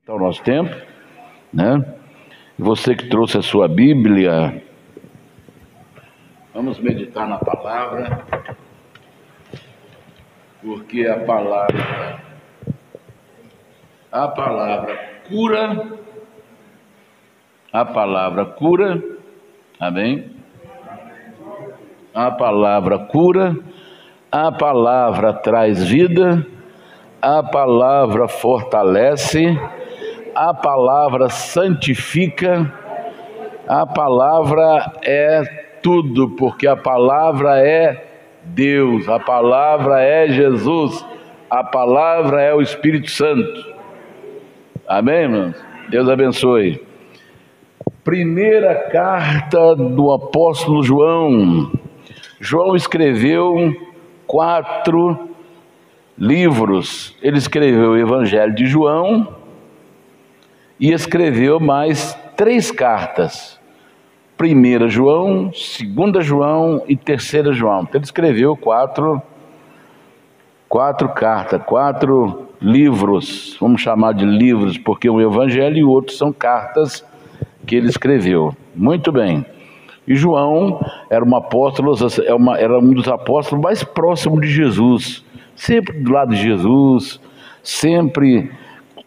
Está o nosso tempo, né? Você que trouxe a sua Bíblia, vamos meditar na palavra, porque a palavra cura, amém? A palavra cura, a palavra traz vida, a palavra fortalece, a palavra santifica, a palavra é tudo, porque a palavra é Deus, a palavra é Jesus, a palavra é o Espírito Santo. Amém, irmãos? Deus abençoe. Primeira carta do apóstolo João. João escreveu 4 livros. Ele escreveu o Evangelho de João e escreveu mais 3 cartas. 1 João, 2 João e 3 João. Então ele escreveu 4 cartas, 4 livros. Vamos chamar de livros, porque um Evangelho e o outro são cartas que ele escreveu. Muito bem. E João era um apóstolo, era um dos apóstolos mais próximos de Jesus. Sempre do lado de Jesus, sempre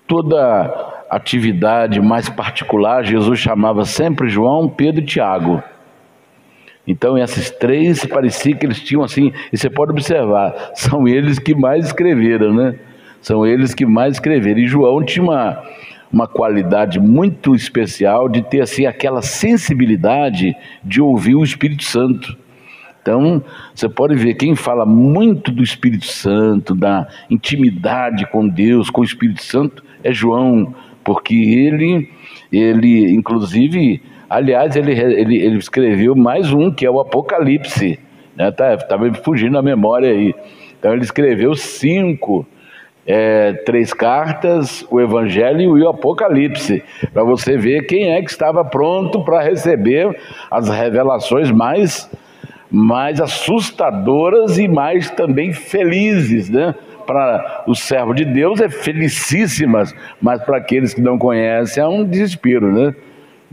toda atividade mais particular, Jesus chamava sempre João, Pedro e Tiago. Então esses 3 parecia que eles tinham assim, e você pode observar, são eles que mais escreveram, né? São eles que mais escreveram. E João tinha uma qualidade muito especial de ter assim aquela sensibilidade de ouvir o Espírito Santo. Então, você pode ver, quem fala muito do Espírito Santo, da intimidade com Deus, com o Espírito Santo, é João, porque ele inclusive, aliás, ele escreveu mais um, que é o Apocalipse, né? Tá me fugindo a memória aí. Então, ele escreveu 3 cartas, o Evangelho e o Apocalipse, para você ver quem é que estava pronto para receber as revelações mais assustadoras e mais também felizes, né? Para o servo de Deus é felicíssimas, mas para aqueles que não conhecem é um desespero, né?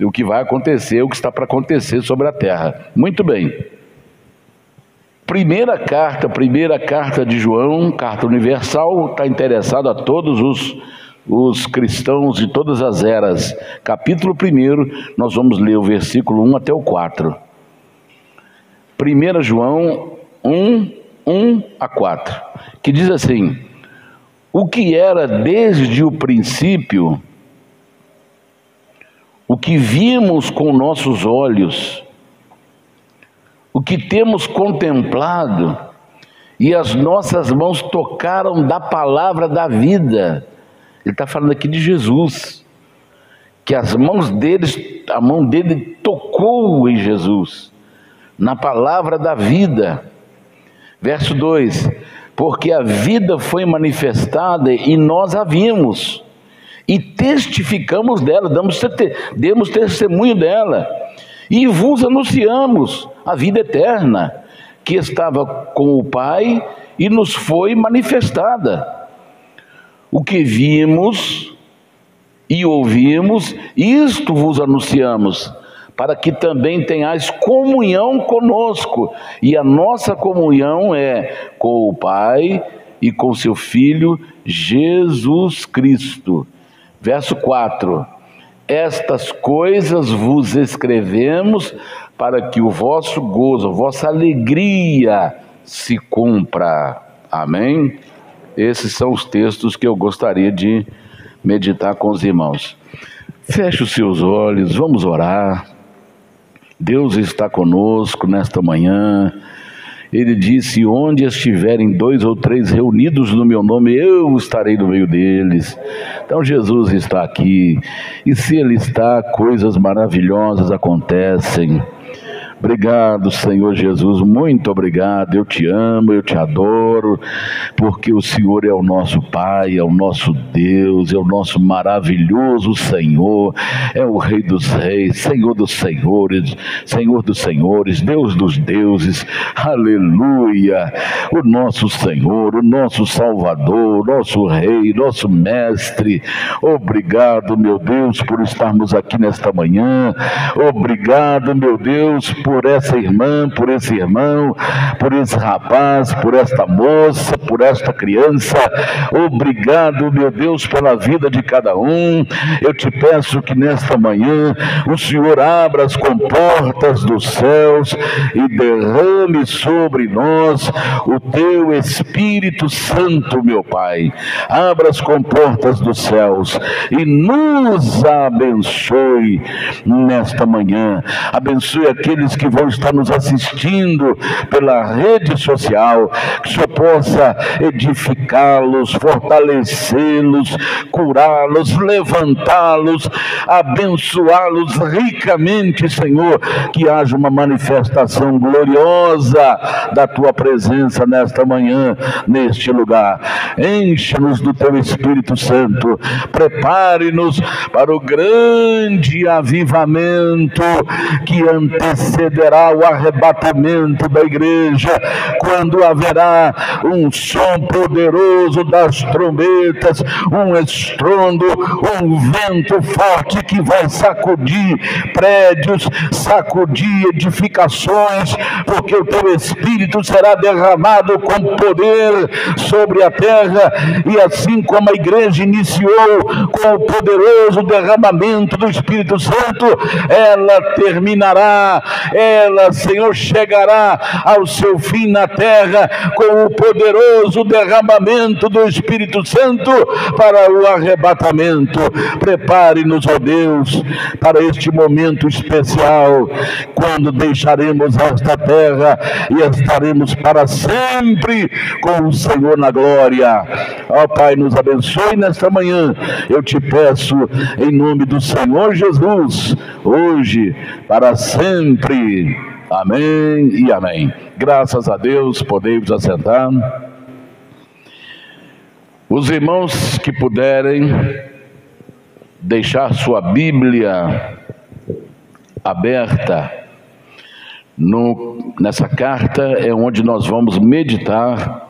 O que vai acontecer, o que está para acontecer sobre a terra. Muito bem. Primeira carta de João, carta universal, está interessado a todos os cristãos de todas as eras. Capítulo 1, nós vamos ler o versículo 1 até o 4. 1 João 1 a 4, que diz assim: o que era desde o princípio, o que vimos com nossos olhos, o que temos contemplado, e as nossas mãos tocaram da palavra da vida. Ele está falando aqui de Jesus, que a mão dele tocou em Jesus, na palavra da vida. Verso 2: porque a vida foi manifestada e nós a vimos, e testificamos dela, demos testemunho dela, e vos anunciamos a vida eterna, que estava com o Pai e nos foi manifestada. O que vimos e ouvimos, isto vos anunciamos, para que também tenhais comunhão conosco, e a nossa comunhão é com o Pai e com seu Filho Jesus Cristo. Verso 4: estas coisas vos escrevemos para que o vosso gozo, a vossa alegria se cumpra. Amém? Esses são os textos que eu gostaria de meditar com os irmãos. Feche os seus olhos, vamos orar. Deus está conosco nesta manhã. Ele disse: onde estiverem 2 ou 3 reunidos no meu nome, eu estarei no meio deles. Então Jesus está aqui, e se Ele está, coisas maravilhosas acontecem. Obrigado, Senhor Jesus, muito obrigado. Eu te amo, eu te adoro, porque o Senhor é o nosso Pai, é o nosso Deus, é o nosso maravilhoso Senhor, é o Rei dos Reis, Senhor dos Senhores, Senhor dos Senhores, Deus dos deuses, aleluia, o nosso Senhor, o nosso Salvador, o nosso Rei, nosso Mestre. Obrigado, meu Deus, por estarmos aqui nesta manhã. Obrigado, meu Deus, por essa irmã, por esse irmão, por esse rapaz, por esta moça, por esta criança. Obrigado, meu Deus, pela vida de cada um. Eu te peço que nesta manhã o Senhor abra as comportas dos céus e derrame sobre nós o teu Espírito Santo, meu Pai. Abra as comportas dos céus e nos abençoe nesta manhã. Abençoe aqueles que vão estar nos assistindo pela rede social, que o Senhor possa edificá-los, fortalecê-los, curá-los, levantá-los, abençoá-los ricamente, Senhor, que haja uma manifestação gloriosa da Tua presença nesta manhã, neste lugar. Enche-nos do Teu Espírito Santo, prepare-nos para o grande avivamento que antecederá o arrebatamento da igreja, quando haverá um som poderoso das trombetas, um estrondo, um vento forte que vai sacudir prédios, sacudir edificações, porque o teu Espírito será derramado com poder sobre a terra, e assim como a igreja iniciou com o poderoso derramamento do Espírito Santo, ela terminará, ela, Senhor, chegará ao seu fim na terra com o poderoso derramamento do Espírito Santo para o arrebatamento. Prepare-nos, ó Deus, para este momento especial, quando deixaremos esta terra e estaremos para sempre com o Senhor na glória. Ó Pai, nos abençoe nesta manhã, eu te peço em nome do Senhor Jesus, hoje, para sempre. Amém e amém. Graças a Deus, podemos assentar. Os irmãos que puderem deixar sua Bíblia aberta nessa carta, é onde nós vamos meditar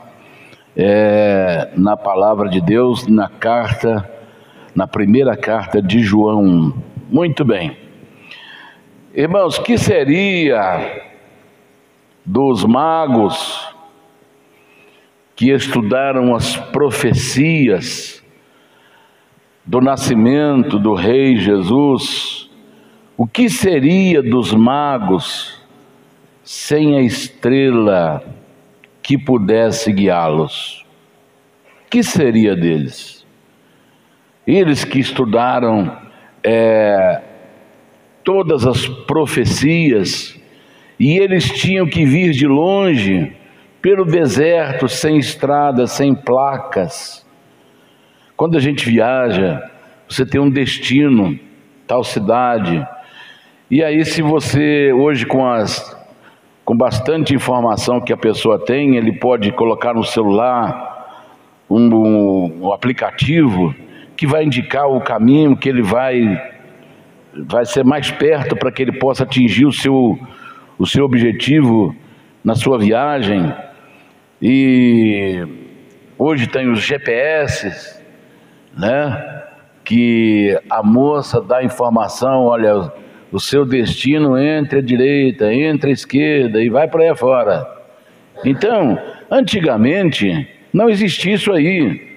na palavra de Deus, na primeira carta de João. Muito bem. Irmãos, que seria dos magos que estudaram as profecias do nascimento do Rei Jesus? O que seria dos magos sem a estrela que pudesse guiá-los? O que seria deles? Eles que estudaram todas as profecias, e eles tinham que vir de longe, pelo deserto, sem estrada, sem placas. Quando a gente viaja, você tem um destino, tal cidade, e aí se você, hoje com bastante informação que a pessoa tem, ele pode colocar no celular um aplicativo que vai indicar o caminho que ele vai ser mais perto para que ele possa atingir o seu objetivo na sua viagem. E hoje tem os GPS, né? Que a moça dá informação, olha, o seu destino entre a direita, entre a esquerda e vai para aí fora. Então, antigamente não existia isso aí.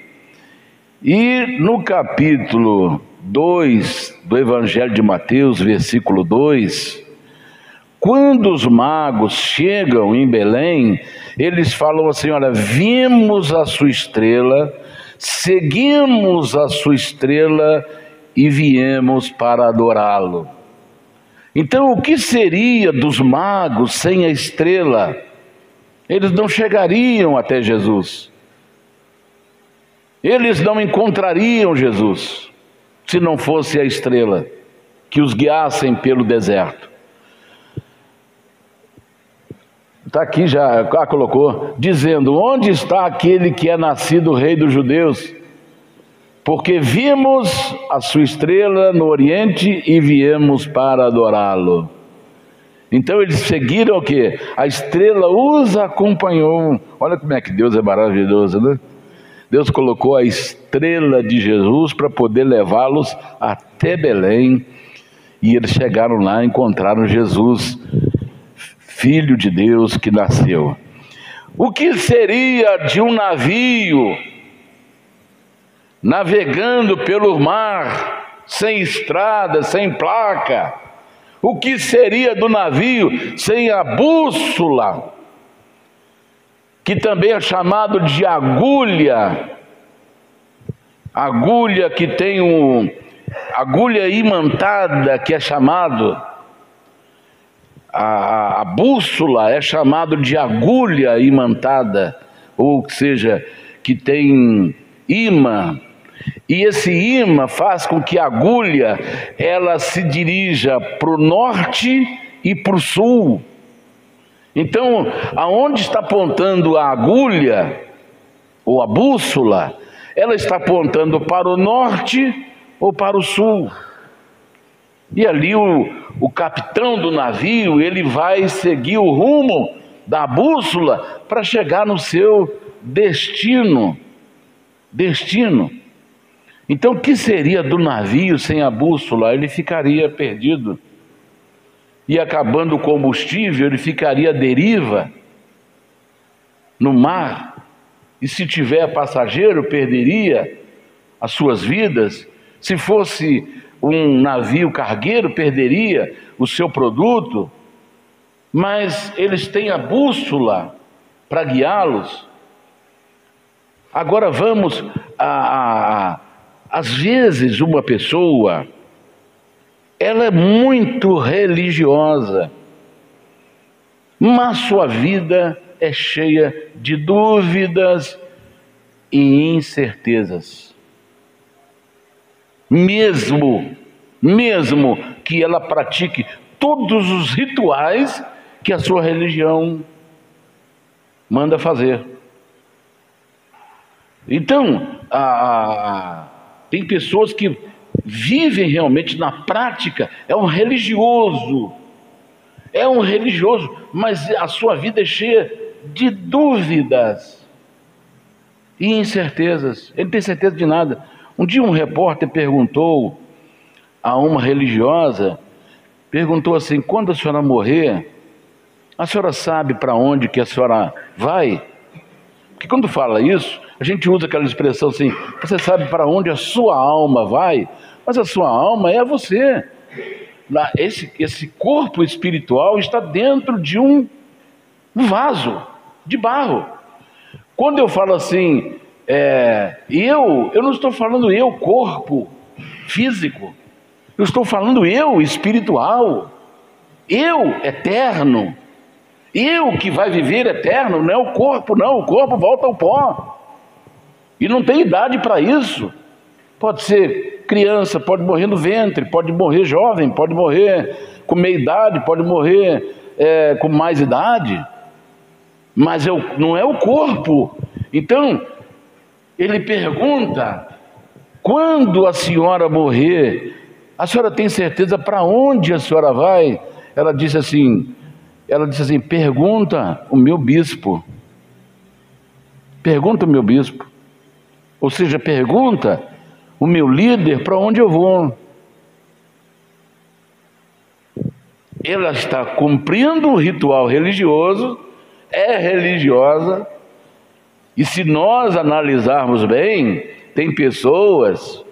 E no capítulo 2 do Evangelho de Mateus, versículo 2, quando os magos chegam em Belém, eles falam assim: olha, vimos a sua estrela, seguimos a sua estrela e viemos para adorá-lo. Então, o que seria dos magos sem a estrela? Eles não chegariam até Jesus. Eles não encontrariam Jesus se não fosse a estrela que os guiassem pelo deserto. Está aqui já, colocou, dizendo: onde está aquele que é nascido rei dos judeus? Porque vimos a sua estrela no oriente e viemos para adorá-lo. Então eles seguiram o quê? A estrela os acompanhou. Olha como é que Deus é maravilhoso, né? Deus colocou a estrela de Jesus para poder levá-los até Belém. E eles chegaram lá e encontraram Jesus, Filho de Deus que nasceu. O que seria de um navio navegando pelo mar, sem estrada, sem placa? O que seria do navio sem a bússola, que também é chamado de agulha? Agulha que tem agulha imantada, que é chamado, a bússola é chamado de agulha imantada, ou seja, que tem imã. E esse imã faz com que a agulha ela se dirija para o norte e para o sul. Então, aonde está apontando a agulha ou a bússola, ela está apontando para o norte ou para o sul. E ali o capitão do navio, ele vai seguir o rumo da bússola para chegar no seu destino. Então, o que seria do navio sem a bússola? Ele ficaria perdido. E acabando o combustível, ele ficaria à deriva no mar. E se tiver passageiro, perderia as suas vidas. Se fosse um navio cargueiro, perderia o seu produto. Mas eles têm a bússola para guiá-los. Agora vamos às vezes uma pessoa, ela é muito religiosa, mas sua vida é cheia de dúvidas e incertezas. Mesmo que ela pratique todos os rituais que a sua religião manda fazer. Então, tem pessoas que vivem realmente na prática, é um religioso, mas a sua vida é cheia de dúvidas e incertezas. Ele não tem certeza de nada. Um dia um repórter perguntou a uma religiosa, perguntou assim: quando a senhora morrer, a senhora sabe para onde que a senhora vai? Porque quando fala isso, a gente usa aquela expressão assim: você sabe para onde a sua alma vai? Mas a sua alma é você. Esse corpo espiritual está dentro de um vaso de barro. Quando eu falo assim, eu não estou falando eu, corpo físico. Eu estou falando eu, espiritual. Eu, eterno. Eu que vai viver eterno, não é o corpo não. O corpo volta ao pó. E não tem idade para isso. Pode ser criança, pode morrer no ventre, pode morrer jovem, pode morrer com meia idade, pode morrer com mais idade. Mas não é o corpo. Então, ele pergunta: quando a senhora morrer, a senhora tem certeza para onde a senhora vai? Ela disse assim, pergunta o meu bispo. Pergunta o meu bispo. Ou seja, pergunta o meu líder para onde eu vou. Ela está cumprindo o ritual religioso, é religiosa, e se nós analisarmos bem, tem pessoas,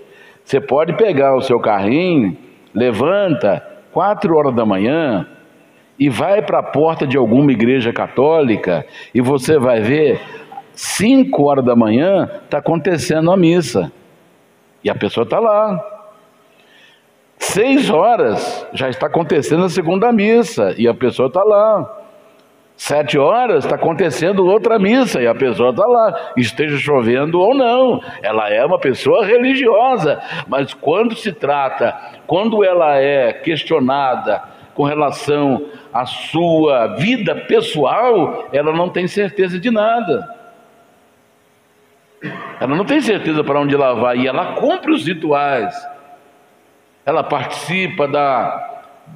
você pode pegar o seu carrinho, levanta 4 horas da manhã e vai para a porta de alguma igreja católica e você vai ver 5 horas da manhã está acontecendo a missa e a pessoa está lá. 6 horas já está acontecendo a segunda missa e a pessoa está lá. 7 horas está acontecendo outra missa e a pessoa está lá, esteja chovendo ou não. Ela é uma pessoa religiosa, mas quando ela é questionada com relação à sua vida pessoal, ela não tem certeza de nada. Ela não tem certeza para onde ela vai, e ela cumpre os rituais. Ela participa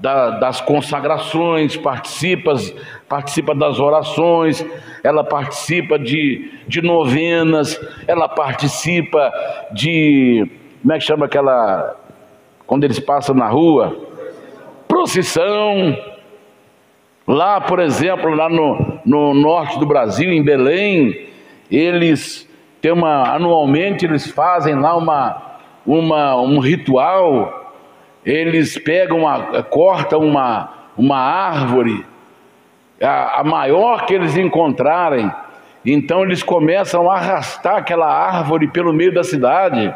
das consagrações, participa das orações, ela participa de novenas, ela participa de, como é que chama aquela, quando eles passam na rua? Procissão. Lá, por exemplo, lá no norte do Brasil, em Belém, eles têm anualmente eles fazem lá um ritual. Eles pegam, cortam uma árvore, a maior que eles encontrarem, então eles começam a arrastar aquela árvore pelo meio da cidade,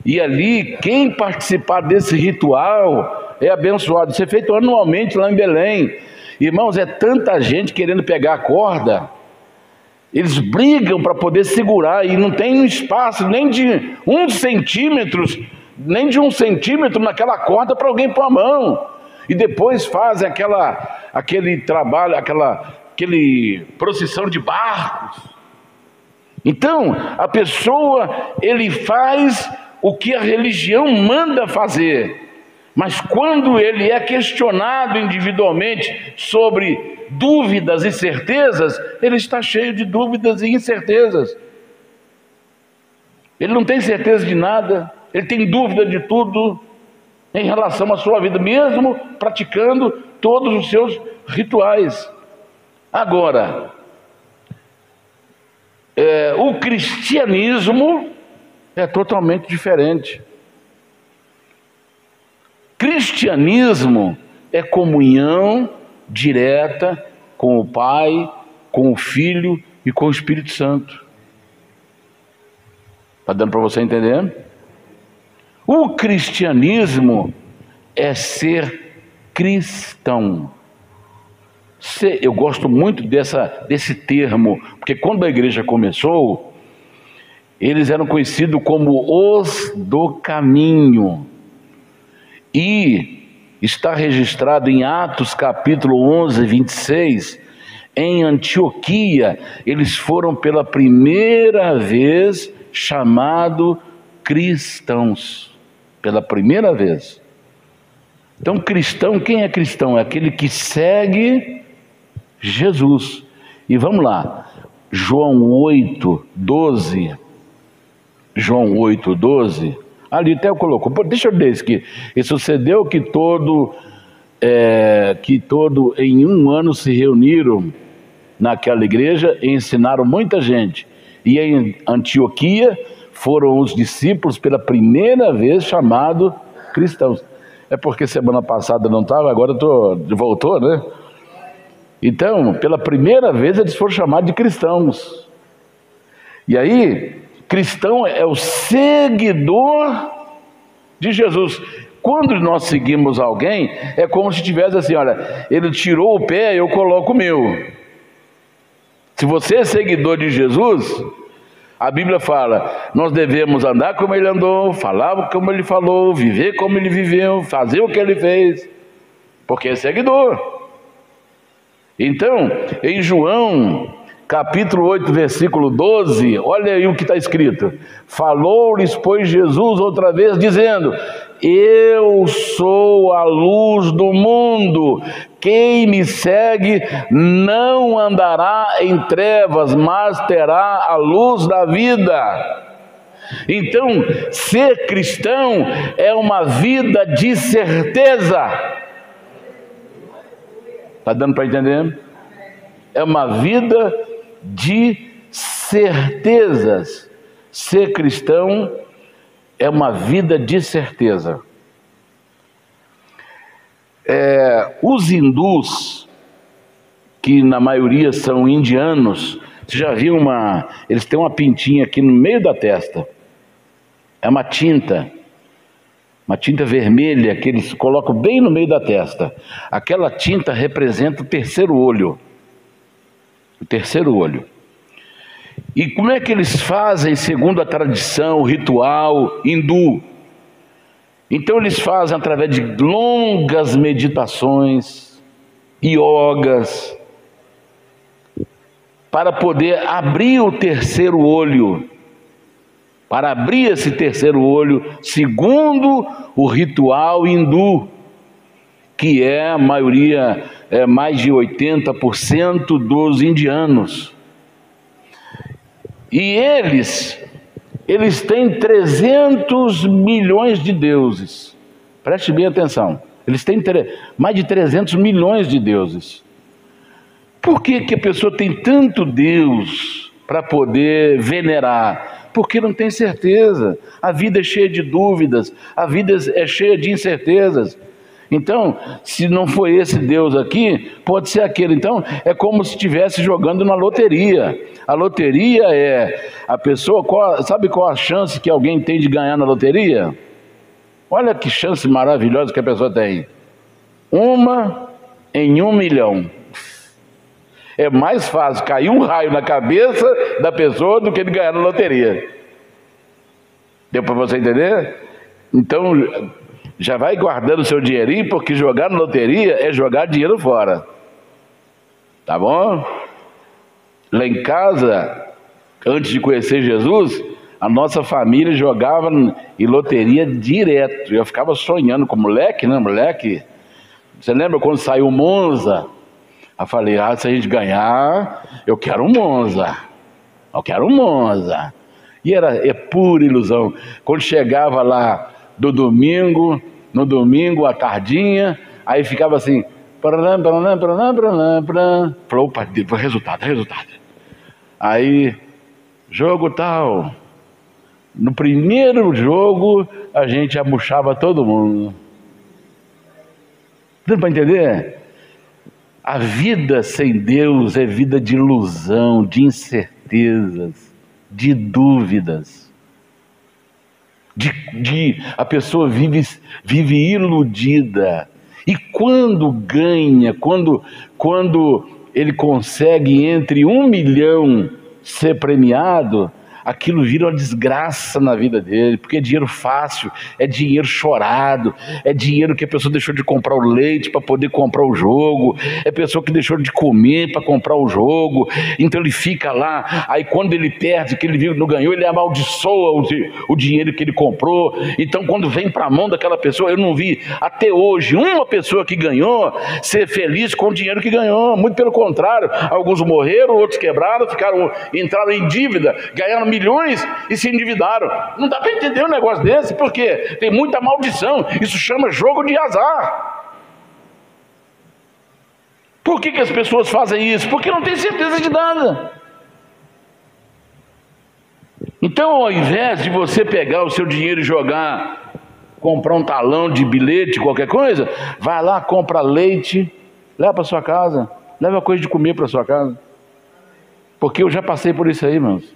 e ali, quem participar desse ritual é abençoado. Isso é feito anualmente lá em Belém. Irmãos, é tanta gente querendo pegar a corda, eles brigam para poder segurar, e não tem um espaço nem de 1 centímetro, nem de 1 centímetro naquela corda para alguém pôr a mão, e depois fazem aquele trabalho, aquele procissão de barcos. Então, a pessoa, ele faz o que a religião manda fazer, mas quando ele é questionado individualmente sobre dúvidas e certezas, ele está cheio de dúvidas e incertezas. Ele não tem certeza de nada, ele tem dúvida de tudo em relação à sua vida, mesmo praticando todos os seus rituais. Agora, o cristianismo é totalmente diferente. Cristianismo é comunhão direta com o Pai, com o Filho e com o Espírito Santo. Está dando para você entender? O cristianismo é ser cristão. Eu gosto muito desse termo, porque quando a igreja começou, eles eram conhecidos como os do caminho. E está registrado em Atos capítulo 11, 26, em Antioquia, eles foram pela primeira vez chamados cristãos. Pela primeira vez. Então, cristão, quem é cristão? É aquele que segue Jesus. E vamos lá, João 8, 12. João 8, 12. Ali até eu coloco. Deixa eu ler isso aqui. E sucedeu que todo em um ano se reuniram naquela igreja e ensinaram muita gente. E em Antioquia foram os discípulos pela primeira vez chamados cristãos. É porque semana passada não estava, agora voltou, né? Então, pela primeira vez eles foram chamados de cristãos. E aí, cristão é o seguidor de Jesus. Quando nós seguimos alguém, é como se tivesse assim, olha, ele tirou o pé, eu coloco o meu. Se você é seguidor de Jesus, a Bíblia fala, nós devemos andar como ele andou, falar como ele falou, viver como ele viveu, fazer o que ele fez, porque é seguidor. Então, em João capítulo 8, versículo 12, olha aí o que está escrito. Falou-lhes, pois, Jesus outra vez, dizendo, eu sou a luz do mundo, quem me segue não andará em trevas, mas terá a luz da vida. Então, ser cristão é uma vida de certeza. Está dando para entender? É uma vida de certezas. Ser cristão é uma vida de certeza. Os hindus, que na maioria são indianos, você já viu eles têm uma pintinha aqui no meio da testa. É uma tinta vermelha que eles colocam bem no meio da testa. Aquela tinta representa o terceiro olho. O terceiro olho. E como é que eles fazem segundo a tradição, o ritual hindu? Então eles fazem através de longas meditações, yogas, para poder abrir o terceiro olho, para abrir esse terceiro olho, segundo o ritual hindu, que é a maioria, mais de 80% dos indianos. E eles têm 300 milhões de deuses. Preste bem atenção. Eles têm mais de 300 milhões de deuses. Por que a pessoa tem tanto Deus para poder venerar? Porque não tem certeza. A vida é cheia de dúvidas, a vida é cheia de incertezas. Então, se não foi esse Deus aqui, pode ser aquele. Então, é como se estivesse jogando na loteria. A loteria é a pessoa... Sabe qual a chance que alguém tem de ganhar na loteria? Olha que chance maravilhosa que a pessoa tem. 1 em 1 milhão. É mais fácil cair um raio na cabeça da pessoa do que ele ganhar na loteria. Deu para você entender? Então, já vai guardando o seu dinheirinho, porque jogar na loteria é jogar dinheiro fora. Tá bom? Lá em casa, antes de conhecer Jesus, a nossa família jogava em loteria direto. Eu ficava sonhando com moleque, né? Moleque. Você lembra quando saiu o Monza? Eu falei, se a gente ganhar, eu quero um Monza. Eu quero um Monza. E é pura ilusão. Quando chegava lá no domingo à tardinha, aí ficava assim, falou, opa, resultado. Aí, jogo tal. No primeiro jogo, a gente abuchava todo mundo. Deu para entender? A vida sem Deus é vida de ilusão, de incertezas, de dúvidas. A pessoa vive iludida. E quando ganha, quando ele consegue entre 1 milhão ser premiado, aquilo vira uma desgraça na vida dele, porque é dinheiro fácil, é dinheiro chorado, é dinheiro que a pessoa deixou de comprar o leite para poder comprar o jogo, é pessoa que deixou de comer para comprar o jogo, então ele fica lá, aí quando ele perde, que ele viu que não ganhou, ele amaldiçoa o dinheiro que ele comprou. Então quando vem para a mão daquela pessoa, eu não vi até hoje uma pessoa que ganhou ser feliz com o dinheiro que ganhou, muito pelo contrário, alguns morreram, outros quebraram, entraram em dívida, ganharam milhões e se endividaram. Não dá para entender um negócio desse, porque tem muita maldição. Isso chama jogo de azar. Por que as pessoas fazem isso? Porque não tem certeza de nada. Então, ao invés de você pegar o seu dinheiro e jogar, comprar um talão de bilhete, qualquer coisa, vai lá, compra leite, leva para sua casa, leva coisa de comer para sua casa. Porque eu já passei por isso aí, irmãos.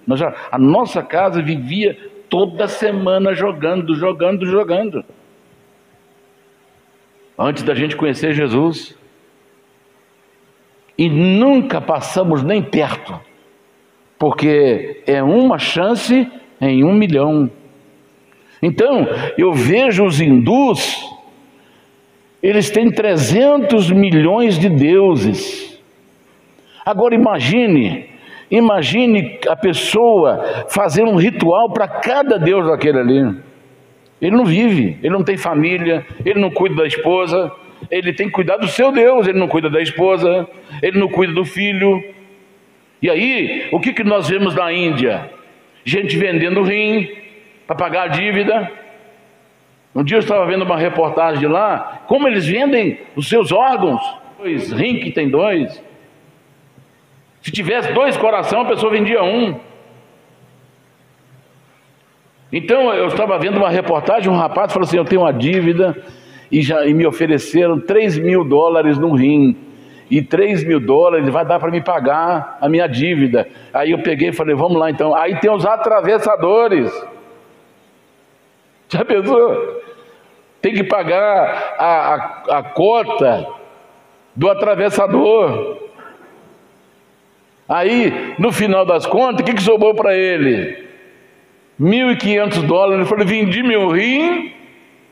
A nossa casa vivia toda semana jogando. Antes da gente conhecer Jesus. E nunca passamos nem perto. Porque é uma chance em 1 milhão. Então, eu vejo os hindus, eles têm 300 milhões de deuses. Agora imagine a pessoa fazer um ritual para cada deus daquele ali. Ele não vive, ele não tem família, ele não cuida da esposa, ele tem que cuidar do seu Deus, ele não cuida da esposa, ele não cuida do filho. E aí, o que nós vemos na Índia? Gente vendendo rim para pagar a dívida. Um dia eu estava vendo uma reportagem de lá, como eles vendem os seus órgãos. Rim que tem 2. Se tivesse 2 corações, a pessoa vendia 1. Então eu estava vendo uma reportagem, um rapaz falou assim, eu tenho uma dívida e me ofereceram $3.000 num rim. E $3.000 vai dar para me pagar a minha dívida. Aí eu peguei e falei, vamos lá então. Aí tem os atravessadores. Já pensou? Tem que pagar a cota do atravessador. Aí, no final das contas, o que sobrou para ele? $1.500. Ele falou, vendi meu rim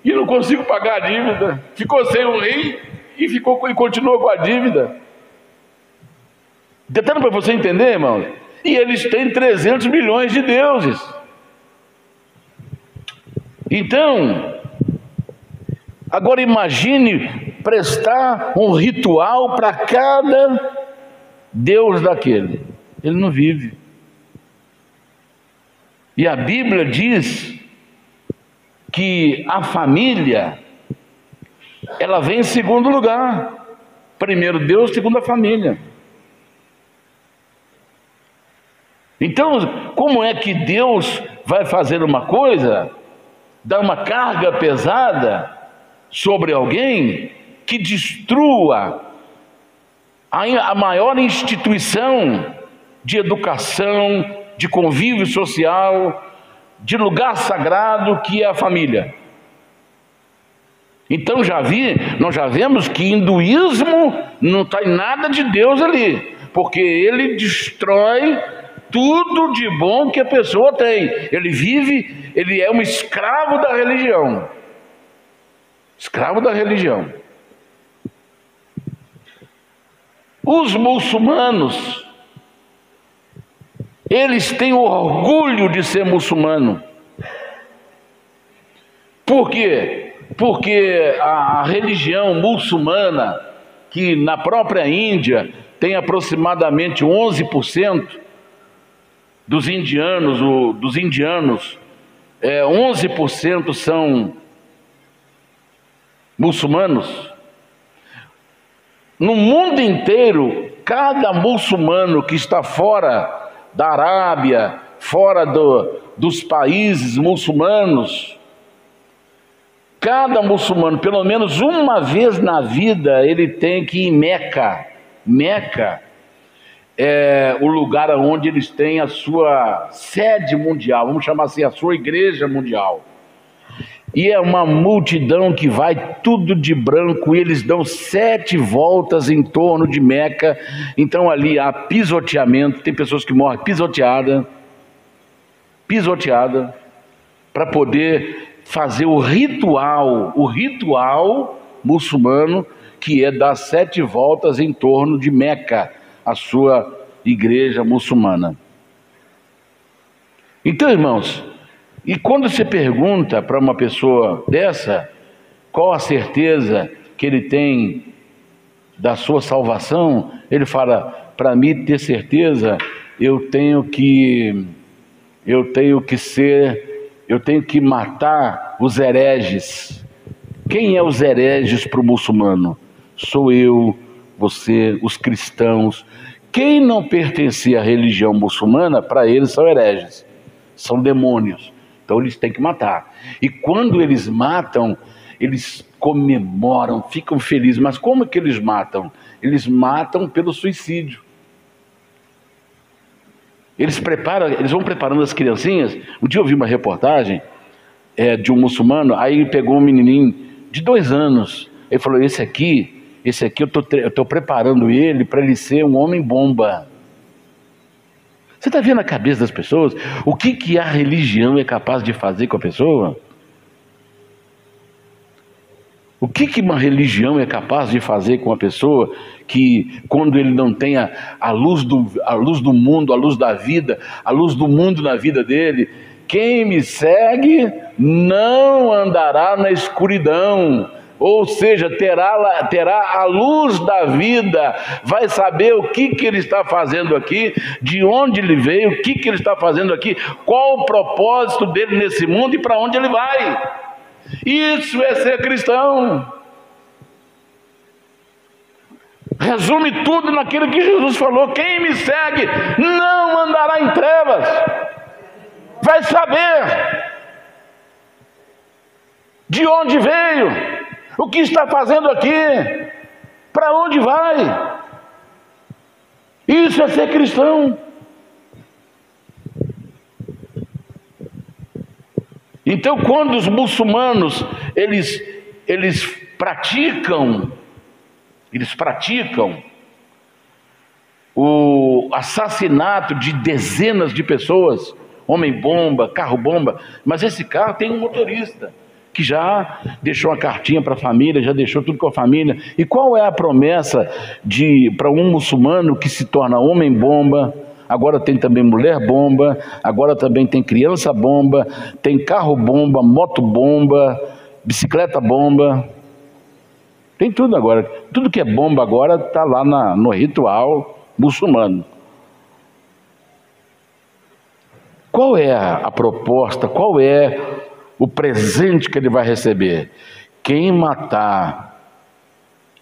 e não consigo pagar a dívida. Ficou sem o rim e continuou com a dívida. Tentando para você entender, irmão. E eles têm 300 milhões de deuses. Então, agora imagine prestar um ritual para cada deus daquele. Ele não vive. E a Bíblia diz que a família, ela vem em segundo lugar. Primeiro Deus, segundo a família. Então, como é que Deus vai fazer uma coisa, dar uma carga pesada sobre alguém que destrua a maior instituição de educação, de convívio social, de lugar sagrado que é a família? Então nós já vemos que hinduísmo não tem nada de Deus ali, porque ele destrói tudo de bom que a pessoa tem. Ele é um escravo da religião. Escravo da religião. Os muçulmanos, eles têm orgulho de ser muçulmano. Por quê? Porque a religião muçulmana, que na própria Índia tem aproximadamente 11% dos indianos, 11% são muçulmanos. No mundo inteiro, cada muçulmano que está fora da Arábia, fora dos países muçulmanos, cada muçulmano, pelo menos uma vez na vida, ele tem que ir em Meca. Meca é o lugar onde eles têm a sua sede mundial, vamos chamar assim, a sua igreja mundial. E é uma multidão que vai tudo de branco, e eles dão 7 voltas em torno de Meca. Então ali há pisoteamento, tem pessoas que morrem pisoteada, para poder fazer o ritual muçulmano, que é dar 7 voltas em torno de Meca, a sua igreja muçulmana. Então, irmãos, e quando você pergunta para uma pessoa dessa, qual a certeza que ele tem da sua salvação, ele fala: para mim ter certeza, eu tenho que matar os hereges. Quem é os hereges para o muçulmano? Sou eu, você, os cristãos. Quem não pertencia à religião muçulmana, para eles são hereges, são demônios. Então eles têm que matar. E quando eles matam, eles comemoram, ficam felizes. Mas como que eles matam? Eles matam pelo suicídio. Eles vão preparando as criancinhas. Um dia eu vi uma reportagem de um muçulmano, aí ele pegou um menininho de 2 anos. Ele falou: esse aqui eu estou preparando ele para ele ser um homem-bomba. Você está vendo a cabeça das pessoas? O que a religião é capaz de fazer com a pessoa? O que uma religião é capaz de fazer com a pessoa que, quando ele não tem a luz do mundo, a luz da vida, a luz do mundo na vida dele? Quem me segue não andará na escuridão. Ou seja, terá a luz da vida, vai saber o que ele está fazendo aqui, de onde ele veio, o que ele está fazendo aqui, qual o propósito dele nesse mundo e para onde ele vai. Isso é ser cristão. Resume tudo naquilo que Jesus falou: quem me segue não andará em trevas, vai saber de onde veio, o que está fazendo aqui, para onde vai. Isso é ser cristão. Então, quando os muçulmanos eles praticam o assassinato de dezenas de pessoas, homem-bomba, carro-bomba, mas esse carro tem um motorista. que já deixou uma cartinha para a família, já deixou tudo com a família. E qual é a promessa para um muçulmano que se torna homem-bomba? Agora tem também mulher-bomba, agora também tem criança-bomba, tem carro-bomba, moto-bomba, bicicleta-bomba. Tem tudo agora. Tudo que é bomba agora está lá no ritual muçulmano. Qual é a proposta? Qual é o presente que ele vai receber? Quem matar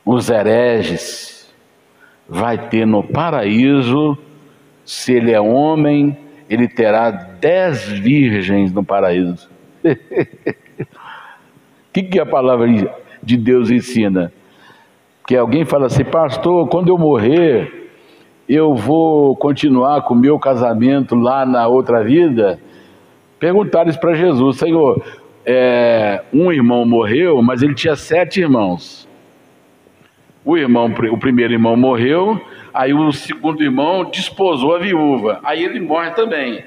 os hereges vai ter no paraíso. Se ele é homem, ele terá 10 virgens no paraíso. O que a palavra de Deus ensina? Que alguém fala assim: pastor, quando eu morrer, eu vou continuar com o meu casamento lá na outra vida? Perguntaram isso para Jesus: Senhor, um irmão morreu, mas ele tinha 7 irmãos. O primeiro irmão morreu, aí o segundo irmão desposou a viúva, aí ele morre também.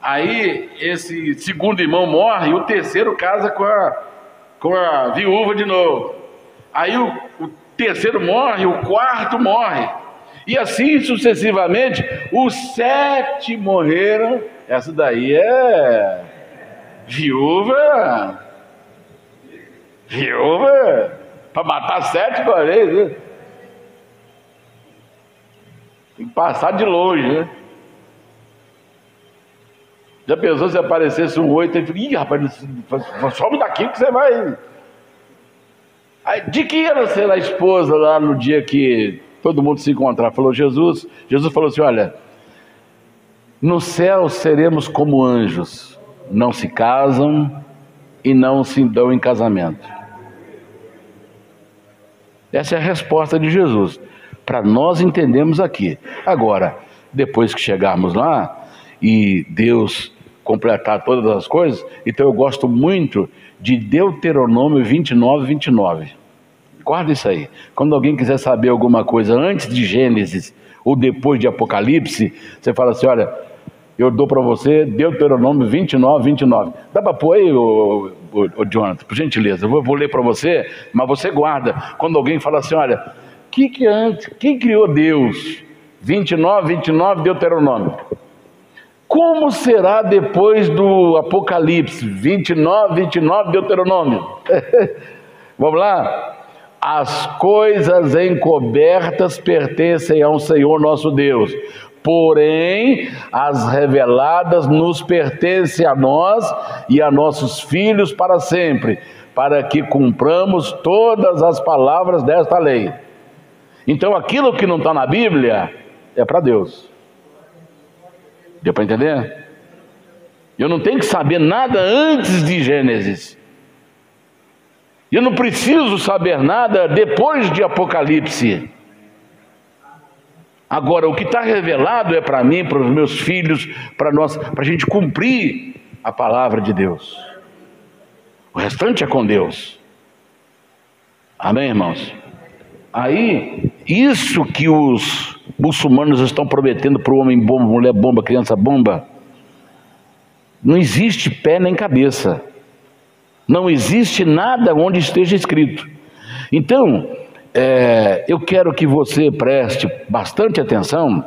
Aí esse segundo irmão morre e o terceiro casa com a viúva de novo. Aí o terceiro morre, o quarto morre. E assim sucessivamente, os 7 morreram. Essa daí é viúva para matar 7 de uma vez, né? Tem que passar de longe, né? Já pensou se aparecesse um 8? Ele falou: ih, rapaz, sobe daqui que você vai. Aí, de que ia ser a esposa lá no dia que todo mundo se encontrar? Falou Jesus falou assim: olha, no céu seremos como anjos, não se casam e não se dão em casamento. Essa é a resposta de Jesus, para nós entendermos aqui. Agora, depois que chegarmos lá e Deus completar todas as coisas, então eu gosto muito de Deuteronômio 29. Guarda isso aí. Quando alguém quiser saber alguma coisa antes de Gênesis ou depois de Apocalipse, você fala assim: olha, eu dou para você Deuteronômio 29. Dá para pôr aí, ô Jonathan, por gentileza? Eu vou ler para você, mas você guarda. Quando alguém fala assim: olha, quem criou Deus? 29, Deuteronômio. Como será depois do Apocalipse? 29, Deuteronômio. Vamos lá? As coisas encobertas pertencem ao Senhor nosso Deus, porém as reveladas nos pertencem a nós e a nossos filhos para sempre, para que cumpramos todas as palavras desta lei. Então aquilo que não está na Bíblia é para Deus. Deu para entender? Eu não tenho que saber nada antes de Gênesis. Eu não preciso saber nada depois de Apocalipse. Agora, o que está revelado é para mim, para os meus filhos, para nós, para a gente cumprir a palavra de Deus. O restante é com Deus. Amém, irmãos? Aí, isso que os muçulmanos estão prometendo para o homem bomba, mulher bomba, criança bomba, não existe pé nem cabeça. Não existe nada onde esteja escrito. Então, eu quero que você preste bastante atenção.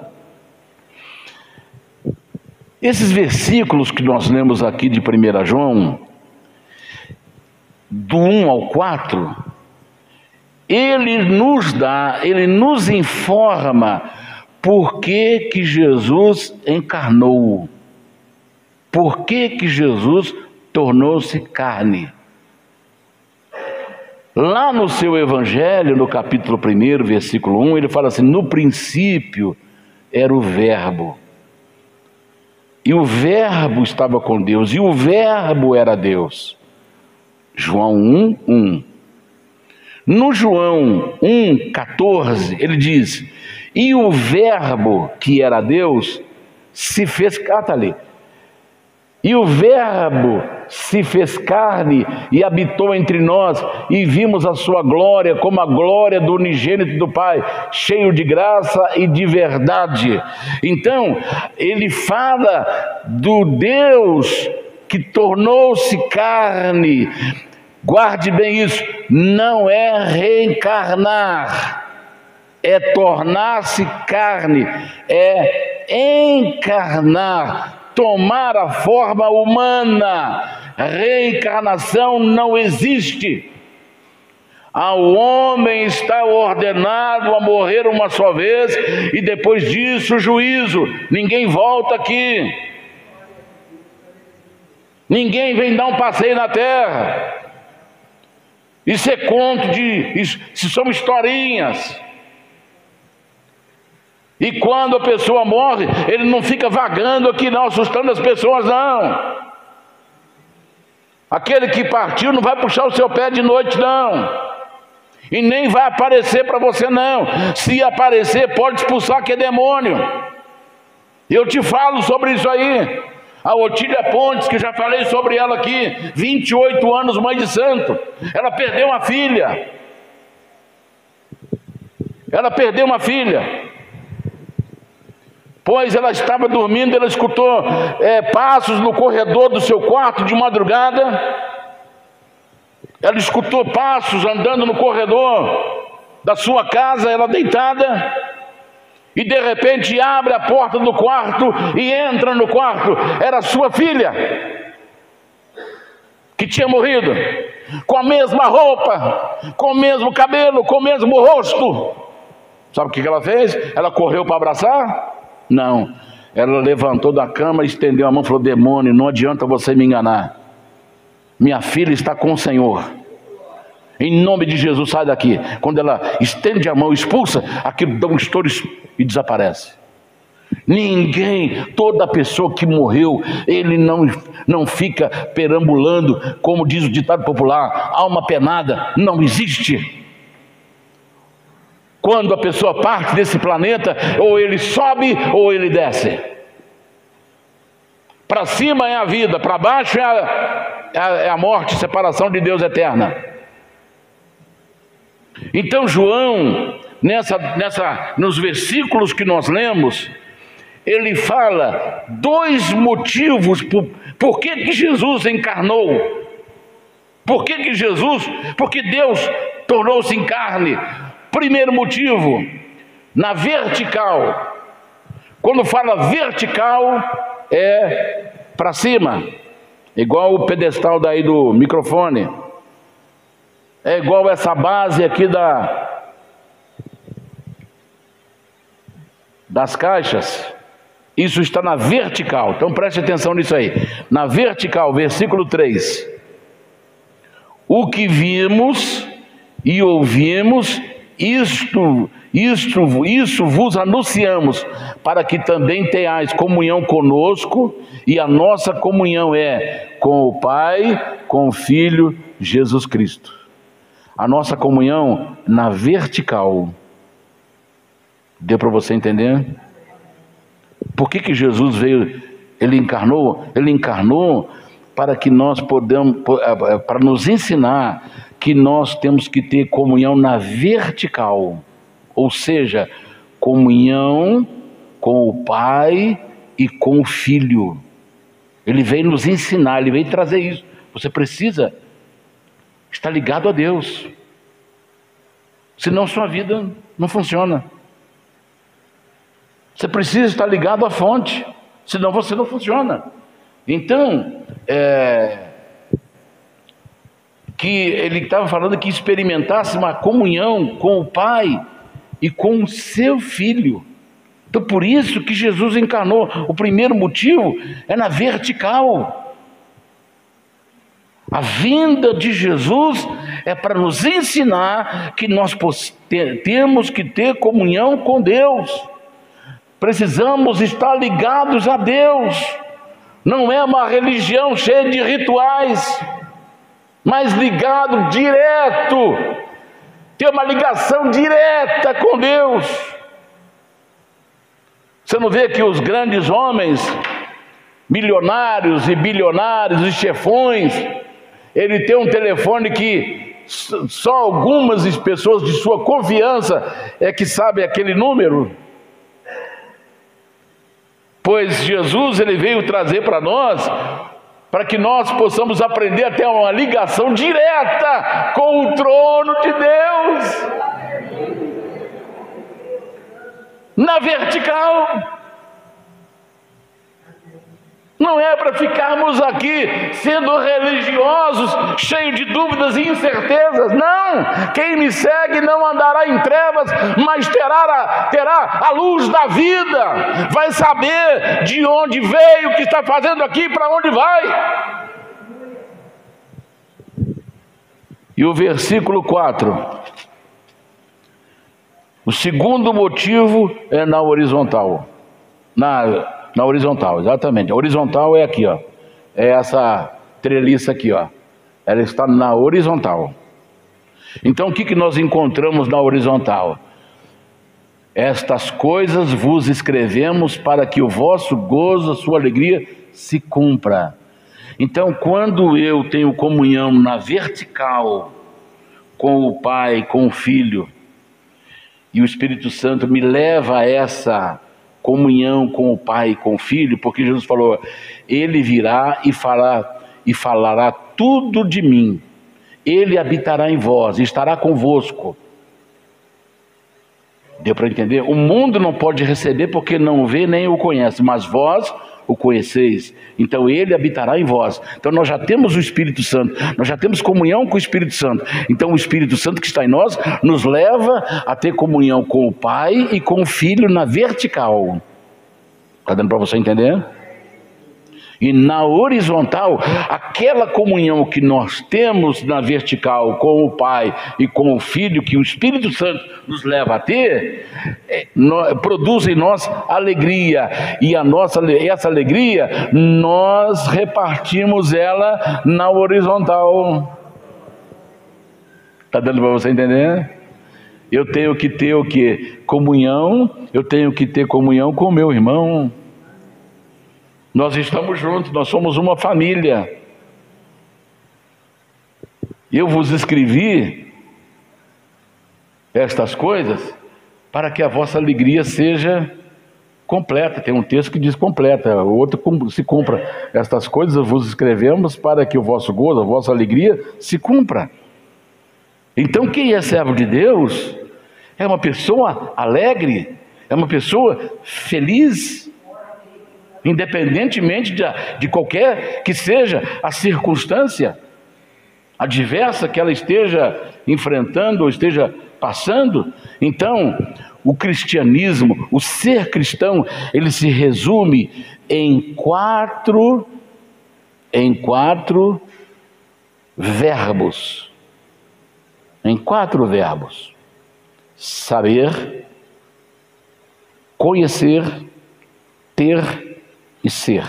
Esses versículos que nós lemos aqui de 1 João, do 1 ao 4, ele nos informa por que Jesus encarnou, por que Jesus tornou-se carne. Lá no seu evangelho, no capítulo 1, versículo 1, ele fala assim: no princípio era o verbo, e o verbo estava com Deus, e o verbo era Deus. João 1. No João 1,14, ele diz: e o verbo que era Deus se fez... tá ali. E o verbo se fez carne e habitou entre nós, e vimos a sua glória como a glória do unigênito do Pai, cheio de graça e de verdade. Então, ele fala do Deus que tornou-se carne, Guarde bem isso, não é reencarnar, é tornar-se carne, é encarnar, tomar a forma humana. Reencarnação não existe. Ao homem está ordenado a morrer uma só vez e depois disso o juízo. Ninguém volta aqui. Ninguém vem dar um passeio na terra. Isso é conto isso são historinhas. E quando a pessoa morre, ele não fica vagando aqui não, assustando as pessoas não. Aquele que partiu não vai puxar o seu pé de noite não. E nem vai aparecer para você não. Se aparecer, pode expulsar que é demônio. Eu te falo sobre isso aí. A Otília Pontes, que já falei sobre ela aqui, 28 anos, mãe de santo. Ela perdeu uma filha. Pois ela estava dormindo, ela escutou passos no corredor do seu quarto de madrugada. Ela escutou passos andando no corredor da sua casa, ela deitada, e de repente abre a porta do quarto e entra no quarto. Era sua filha, que tinha morrido, com a mesma roupa, com o mesmo cabelo, com o mesmo rosto. Sabe o que ela fez? Ela correu para abraçar? Não, ela levantou da cama, estendeu a mão e falou: demônio, não adianta você me enganar. Minha filha está com o Senhor. Em nome de Jesus, sai daqui. Quando ela estende a mão, expulsa, aquilo dá um estouro e desaparece. Ninguém, toda pessoa que morreu, ele não fica perambulando, como diz o ditado popular, alma penada, não existe. Quando a pessoa parte desse planeta, ou ele sobe ou ele desce. Para cima é a vida, para baixo é a morte, separação de Deus eterna. Então João, nos versículos que nós lemos, ele fala dois motivos por que Jesus encarnou. Porque Deus tornou-se em carne. Primeiro motivo, na vertical. Quando fala vertical, é para cima, igual o pedestal daí do microfone, é igual essa base aqui das caixas. Isso está na vertical, então preste atenção nisso aí. Na vertical, versículo 3: o que vimos e ouvimos, isso vos anunciamos, para que também tenhais comunhão conosco, e a nossa comunhão é com o Pai, com o Filho Jesus Cristo. A nossa comunhão na vertical. Deu para você entender? Por que Jesus veio? Ele encarnou para que nós para nos ensinar que nós temos que ter comunhão na vertical, ou seja, comunhão com o Pai e com o Filho. Ele veio nos ensinar, ele veio trazer isso. Você precisa estar ligado a Deus, senão sua vida não funciona. Você precisa estar ligado à fonte, senão você não funciona. Então, que ele estava falando que experimentasse uma comunhão com o Pai e com o seu Filho. Então por isso que Jesus encarnou. O primeiro motivo é na vertical. A vinda de Jesus é para nos ensinar que nós temos que ter comunhão com Deus. Precisamos estar ligados a Deus. Não é uma religião cheia de rituais, mas ligado direto, ter uma ligação direta com Deus. Você não vê que os grandes homens, milionários e bilionários e chefões, ele tem um telefone que só algumas pessoas de sua confiança é que sabem aquele número? Pois Jesus, ele veio trazer para nós para que nós possamos aprender a ter uma ligação direta com o trono de Deus, na vertical. Não é para ficarmos aqui sendo religiosos, cheios de dúvidas e incertezas. Não! Quem me segue não andará em trevas, mas terá a luz da vida. Vai saber de onde veio, o que está fazendo aqui e para onde vai. E o versículo 4. O segundo motivo é na horizontal. Na horizontal, exatamente. A horizontal é aqui, ó. É essa treliça aqui, ó. Ela está na horizontal. Então o que nós encontramos na horizontal? Estas coisas vos escrevemos para que o vosso gozo, a sua alegria se cumpra. Então quando eu tenho comunhão na vertical com o Pai, com o Filho, e o Espírito Santo me leva a essa comunhão com o Pai e com o Filho, porque Jesus falou, Ele virá e falará tudo de mim, Ele habitará em vós, estará convosco. Deu para entender? O mundo não pode receber porque não o vê nem o conhece, mas vós o conheceis, então Ele habitará em vós. Então nós já temos o Espírito Santo, nós já temos comunhão com o Espírito Santo. Então o Espírito Santo que está em nós nos leva a ter comunhão com o Pai e com o Filho na vertical. Está dando para você entender? E na horizontal, aquela comunhão que nós temos na vertical com o Pai e com o Filho, que o Espírito Santo nos leva a ter, produz em nós alegria. E essa alegria, nós repartimos ela na horizontal. Está dando para você entender? Eu tenho que ter o quê? Comunhão, eu tenho que ter comunhão com o meu irmão. Nós estamos juntos, nós somos uma família. Eu vos escrevi estas coisas para que a vossa alegria seja completa. Tem um texto que diz completa, o outro se cumpra. Estas coisas vos escrevemos para que o vosso gozo, a vossa alegria se cumpra. Então quem é servo de Deus é uma pessoa alegre, é uma pessoa feliz, independentemente de qualquer que seja a circunstância adversa que ela esteja enfrentando ou esteja passando. Então, o cristianismo, o ser cristão, ele se resume em quatro verbos. Em 4 verbos: saber, conhecer, ter e ser.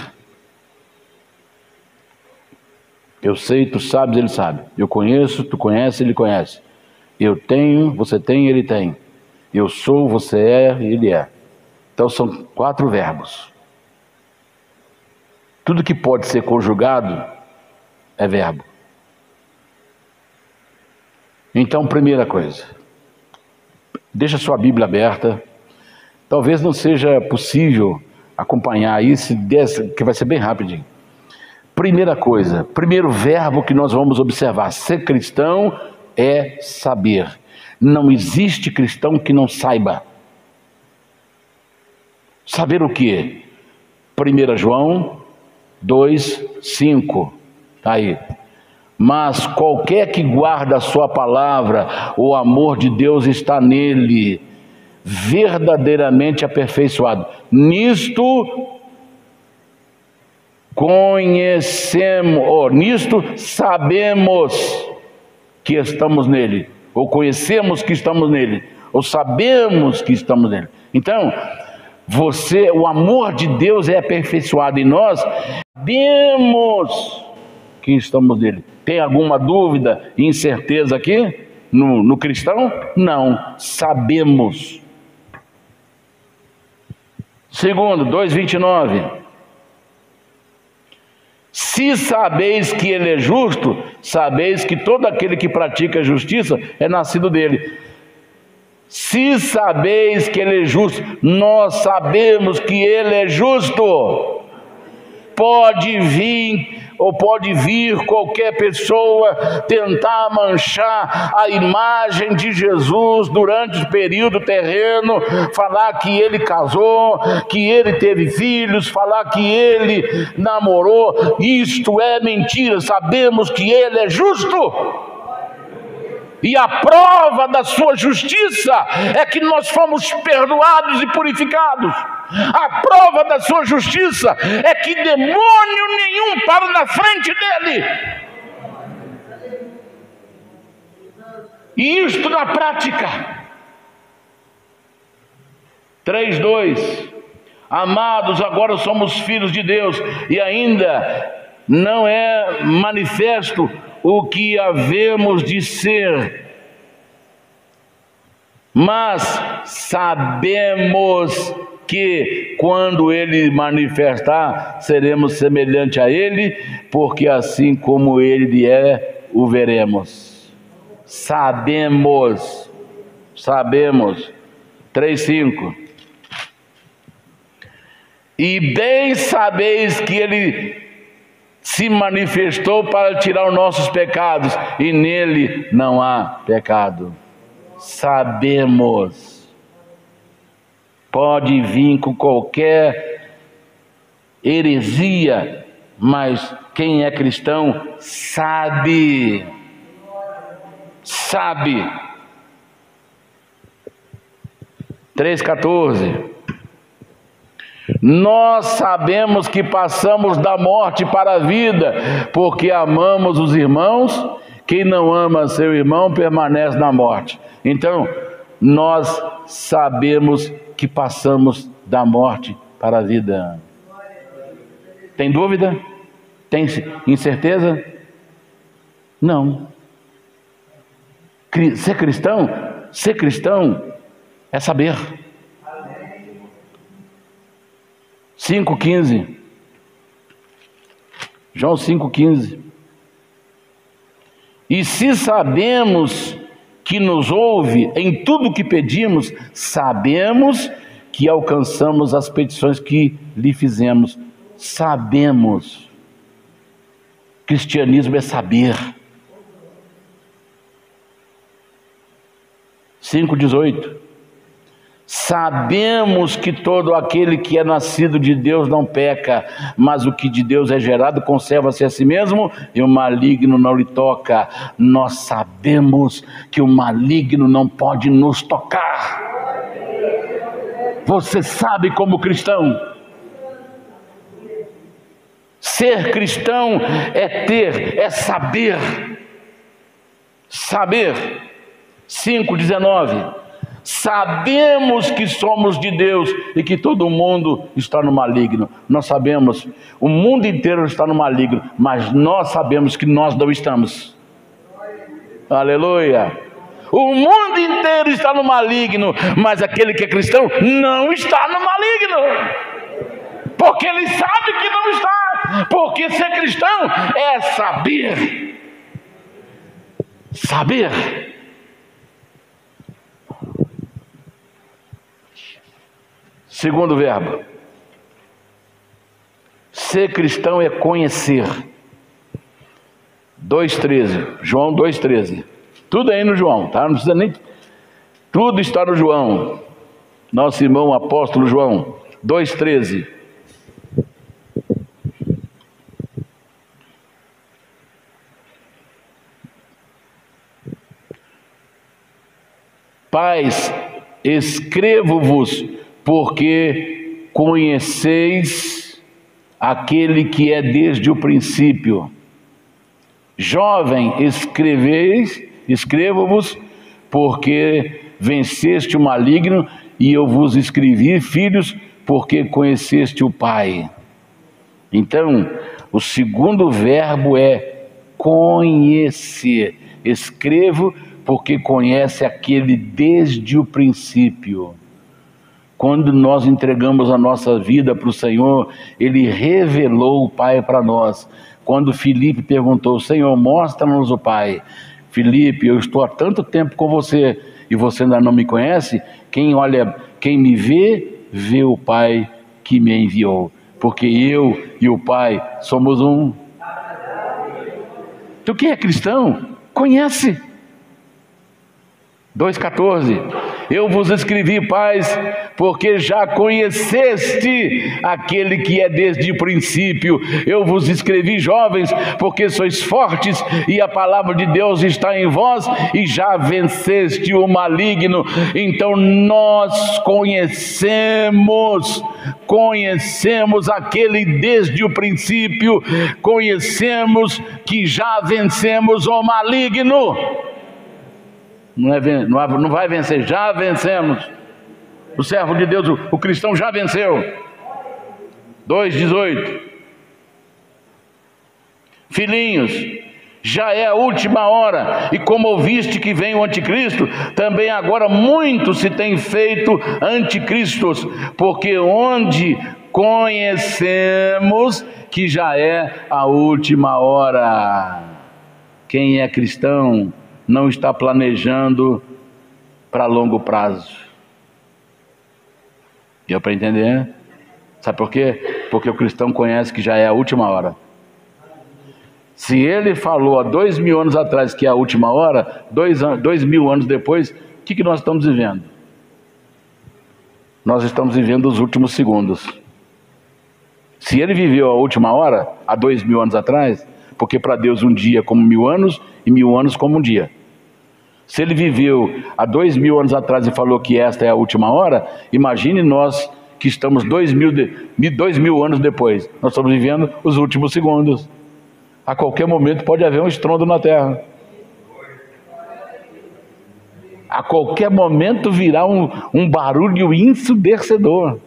Eu sei, tu sabes, ele sabe. Eu conheço, tu conhece, ele conhece. Eu tenho, você tem, ele tem. Eu sou, você é, ele é. Então são 4 verbos. Tudo que pode ser conjugado é verbo. Então, primeira coisa, deixa sua Bíblia aberta. Talvez não seja possível acompanhar isso, que vai ser bem rapidinho. Primeira coisa, primeiro verbo que nós vamos observar: ser cristão é saber. Não existe cristão que não saiba. Saber o quê? 1 João 2:5, está aí. Mas qualquer que guarda a sua palavra, o amor de Deus está nele, verdadeiramente aperfeiçoado. Nisto conhecemos, nisto sabemos que estamos nele, ou conhecemos que estamos nele, ou sabemos que estamos nele. Então, o amor de Deus é aperfeiçoado em nós, sabemos que estamos nele. Tem alguma dúvida e incerteza aqui no cristão? Não, sabemos. Segundo, 2:29. Se sabeis que ele é justo, sabeis que todo aquele que pratica a justiça é nascido dele. Se sabeis que ele é justo, nós sabemos que ele é justo. Pode vir ou pode vir qualquer pessoa tentar manchar a imagem de Jesus durante o período terreno, falar que ele casou, que ele teve filhos, falar que ele namorou. Isto é mentira. Sabemos que ele é justo. E a prova da sua justiça é que nós fomos perdoados e purificados. A prova da sua justiça é que demônio nenhum para na frente dele. E isto na prática. 3:2. Amados, agora somos filhos de Deus, e ainda não é manifesto o que havemos de ser, mas sabemos que quando ele manifestar, seremos semelhante a ele, porque assim como ele é, o veremos. Sabemos. 3:5. E bem sabeis que ele se manifestou para tirar os nossos pecados, e nele não há pecado. Sabemos. Pode vir com qualquer heresia, mas quem é cristão sabe. 3:14. Nós sabemos que passamos da morte para a vida, porque amamos os irmãos. Quem não ama seu irmão permanece na morte. Então, nós sabemos que passamos da morte para a vida. Tem dúvida? Tem incerteza? Não. Ser cristão é saber. 5:15. João 5:15. E se sabemos que nos ouve em tudo que pedimos, sabemos que alcançamos as petições que lhe fizemos. Sabemos. Cristianismo é saber. 5:18. Sabemos que todo aquele que é nascido de Deus não peca, mas o que de Deus é gerado conserva-se a si mesmo, e o maligno não lhe toca. Nós sabemos que o maligno não pode nos tocar. Você sabe como cristão. Ser cristão é saber. 5:19. Sabemos que somos de Deus e que todo mundo está no maligno. Nós sabemos, o mundo inteiro está no maligno, mas nós sabemos que nós não estamos. Aleluia! O mundo inteiro está no maligno, mas aquele que é cristão não está no maligno, porque ele sabe que não está. Porque ser cristão é saber. Segundo verbo. Ser cristão é conhecer. 2:13. João 2:13. Tudo aí no João, tá? Não precisa nem... Tudo está no João. Nosso irmão apóstolo João. 2:13. Pais, escrevo-vos porque conheceis aquele que é desde o princípio. Jovem, escrevo-vos porque venceste o maligno, e eu vos escrevi, filhos, porque conheceste o Pai. Então, o segundo verbo é conhecer. Escrevo porque conhece aquele desde o princípio. Quando nós entregamos a nossa vida para o Senhor, Ele revelou o Pai para nós. Quando Filipe perguntou: Senhor, mostra-nos o Pai. Filipe, eu estou há tanto tempo com você e você ainda não me conhece? Quem me vê, vê o Pai que me enviou. Porque eu e o Pai somos um. Então quem é cristão, conhece. 2,14: eu vos escrevi, pais, porque já conheceste aquele que é desde o princípio. Eu vos escrevi, jovens, porque sois fortes e a palavra de Deus está em vós e já venceste o maligno. Então nós conhecemos aquele desde o princípio, conhecemos que já vencemos o maligno. Não vai vencer, já vencemos. O servo de Deus, o cristão já venceu. 2,18: filhinhos, já é a última hora, e como ouviste que vem o anticristo, também agora muitos se têm feito anticristos, porque onde conhecemos que já é a última hora. Quem é cristão não está planejando para longo prazo. Deu para entender? Sabe por quê? Porque o cristão conhece que já é a última hora. Se ele falou há 2000 anos atrás que é a última hora, 2000 anos depois, o que nós estamos vivendo? Nós estamos vivendo os últimos segundos. Se ele viveu a última hora, há 2000 anos atrás, porque para Deus um dia é como 1000 anos e 1000 anos como um dia. Se ele viveu há 2000 anos atrás e falou que esta é a última hora, imagine nós que estamos 2000 anos depois. Nós estamos vivendo os últimos segundos. A qualquer momento pode haver um estrondo na terra. A qualquer momento virá um barulho ensurdecedor.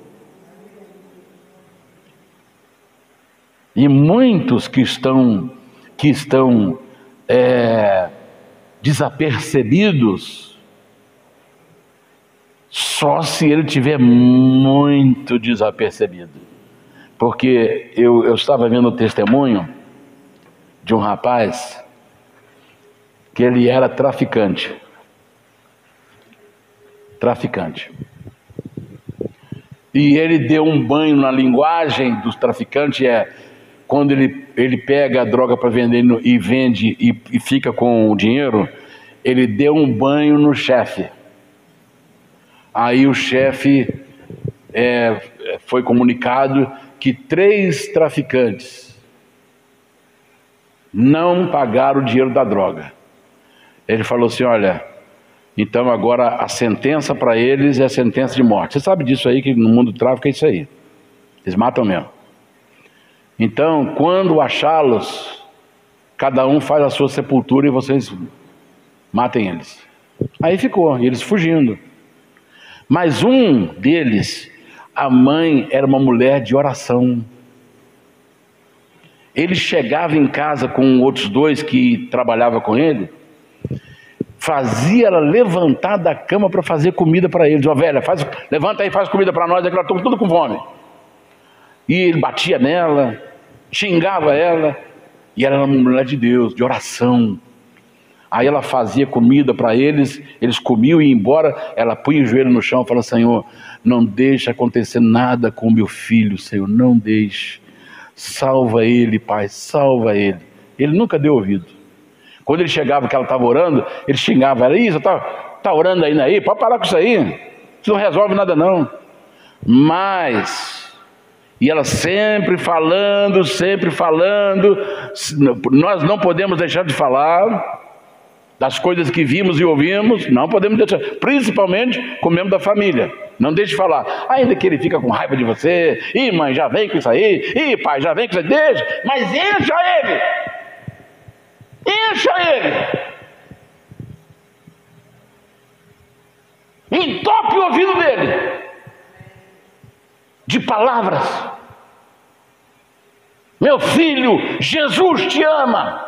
E muitos que estão desapercebidos, só se ele tiver muito desapercebido. Porque eu estava vendo o testemunho de um rapaz que ele era traficante. E ele deu um banho na linguagem dos traficantes, quando ele pega a droga para vender e vende e fica com o dinheiro, ele deu um banho no chefe. Aí o chefe foi comunicado que 3 traficantes não pagaram o dinheiro da droga. Ele falou assim: olha, então agora a sentença para eles é a sentença de morte. Você sabe disso aí, que no mundo do tráfico é isso aí. Eles matam mesmo. Então, quando achá-los, cada um faz a sua sepultura e vocês matem eles. Aí ficou, e eles fugindo. Mas um deles, a mãe era uma mulher de oração. Ele chegava em casa com outros 2 que trabalhavam com ele, fazia ela levantar da cama para fazer comida para eles. Ó, velha, levanta aí, faz comida para nós, é que nós estamos tudo com fome. E ele batia nela, xingava ela, e ela era uma mulher de Deus, de oração. Aí ela fazia comida para eles, eles comiam e iam embora. Ela punha o joelho no chão e falava: Senhor, não deixe acontecer nada com o meu filho, Senhor, não deixe. Salva ele, Pai, salva ele. Ele nunca deu ouvido. Quando ele chegava que ela estava orando, ele xingava ela: isso, tá orando ainda aí? Pode parar com isso aí, isso não resolve nada não. E ela sempre falando, nós não podemos deixar de falar das coisas que vimos e ouvimos, não podemos deixar, principalmente com membro da família. Não deixe de falar, ainda que ele fica com raiva de você, ih mãe, já vem com isso aí, pai, já vem com isso aí, deixa, mas encha ele, entope o ouvido dele de palavras. Meu filho, Jesus te ama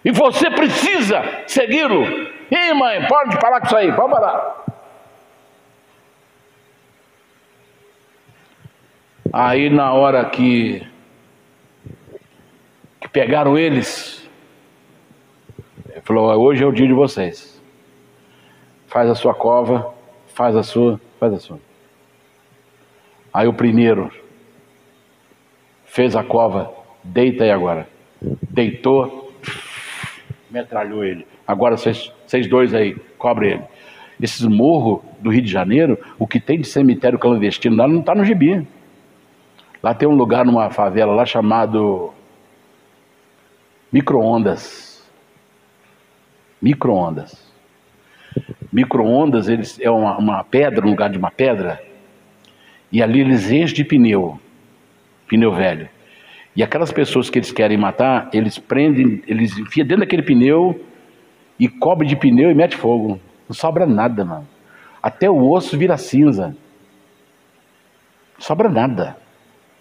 e você precisa segui-lo. Ih mãe, pode parar com isso aí, pode parar. Aí na hora que pegaram eles, ele falou: hoje é o dia de vocês, faz a sua cova, faz a sua. Aí o primeiro fez a cova, deita aí agora. Deitou, metralhou ele. Agora vocês dois aí, cobre ele. Esses morros do Rio de Janeiro, o que tem de cemitério clandestino lá não está no gibi. Lá tem um lugar numa favela lá chamado Micro-ondas. Micro-ondas. Micro-ondas, eles é uma pedra, um lugar de uma pedra, e ali eles enchem de pneu velho. E aquelas pessoas que eles querem matar, eles prendem, eles enfiam dentro daquele pneu e cobrem de pneu e mete fogo. Não sobra nada, mano. Até o osso vira cinza. Não sobra nada.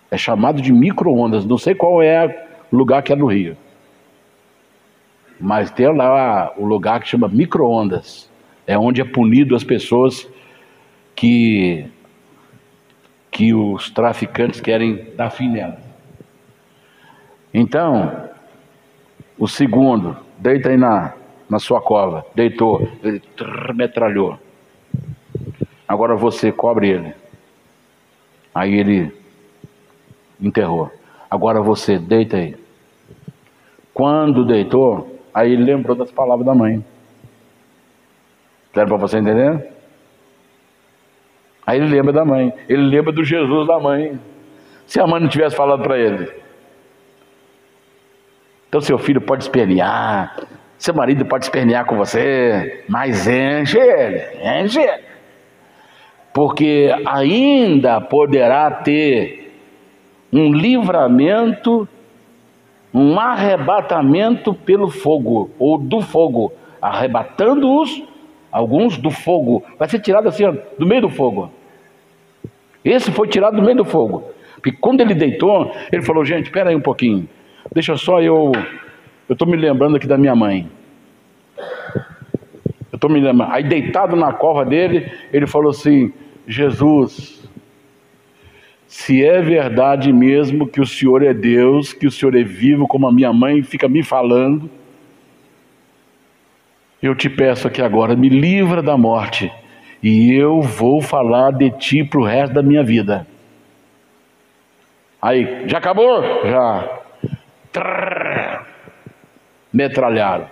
É chamado de micro-ondas. Não sei qual é o lugar que é no Rio. Mas tem lá o lugar que chama micro-ondas. É onde é punido as pessoas que os traficantes querem dar fim nelas. Então, o segundo, deita aí na sua cova. Deitou, ele metralhou. Agora você cobre ele. Aí ele enterrou. Agora você deita aí. Quando deitou, aí ele lembrou das palavras da mãe. Quero para você entender? Aí ele lembra da mãe. Ele lembra do Jesus da mãe. Se a mãe não tivesse falado para ele. Então seu filho pode espernear, seu marido pode espernear com você, mas enche ele. Porque ainda poderá ter um livramento, um arrebatamento pelo fogo, ou do fogo, arrebatando-os, alguns do fogo. Vai ser tirado assim, ó, do meio do fogo. Esse foi tirado do meio do fogo. Porque quando ele deitou, ele falou: gente, espera aí um pouquinho. Deixa só eu estou me lembrando aqui da minha mãe. Eu estou me lembrando. Aí deitado na cova dele, ele falou assim: Jesus, se é verdade mesmo que o Senhor é Deus, que o Senhor é vivo, como a minha mãe fica me falando, eu te peço aqui agora, me livra da morte, e eu vou falar de ti para o resto da minha vida. Aí, já acabou? Já. Metralharam,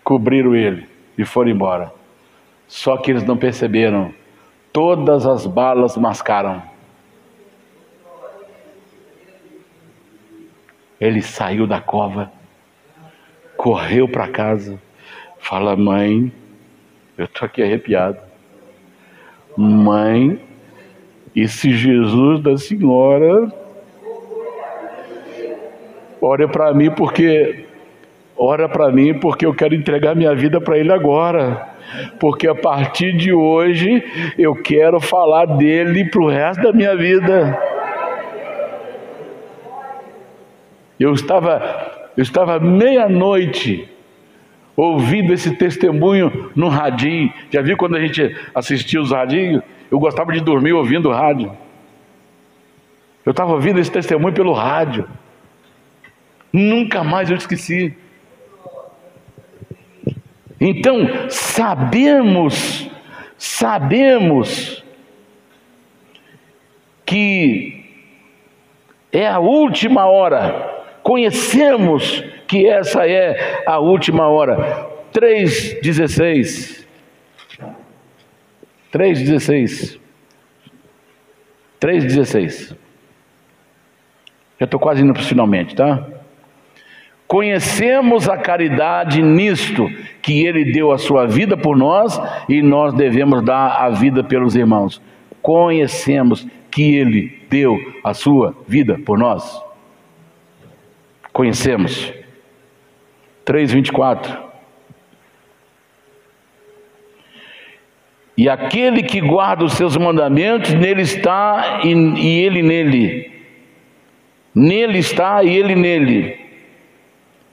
cobriram ele e foram embora. Só que eles não perceberam, todas as balas mascaram. Ele saiu da cova, correu para casa, fala: mãe, eu estou aqui arrepiado, mãe, esse Jesus da senhora, ora para mim porque eu quero entregar minha vida para Ele agora, porque a partir de hoje eu quero falar dele para o resto da minha vida. Eu estava meia-noite ouvindo esse testemunho no radinho. Já viu quando a gente assistia os radinhos? Eu gostava de dormir ouvindo o rádio. Eu estava ouvindo esse testemunho pelo rádio. Nunca mais eu esqueci. Então, sabemos que é a última hora. Conhecemos que essa é a última hora. 3:16. 3:16. 3:16. Já estou quase indo para os finalmente, tá? Conhecemos a caridade nisto, que Ele deu a sua vida por nós e nós devemos dar a vida pelos irmãos. Conhecemos que Ele deu a sua vida por nós. Conhecemos. 3:24. E aquele que guarda os seus mandamentos, nele está e ele nele. Nele está e ele nele.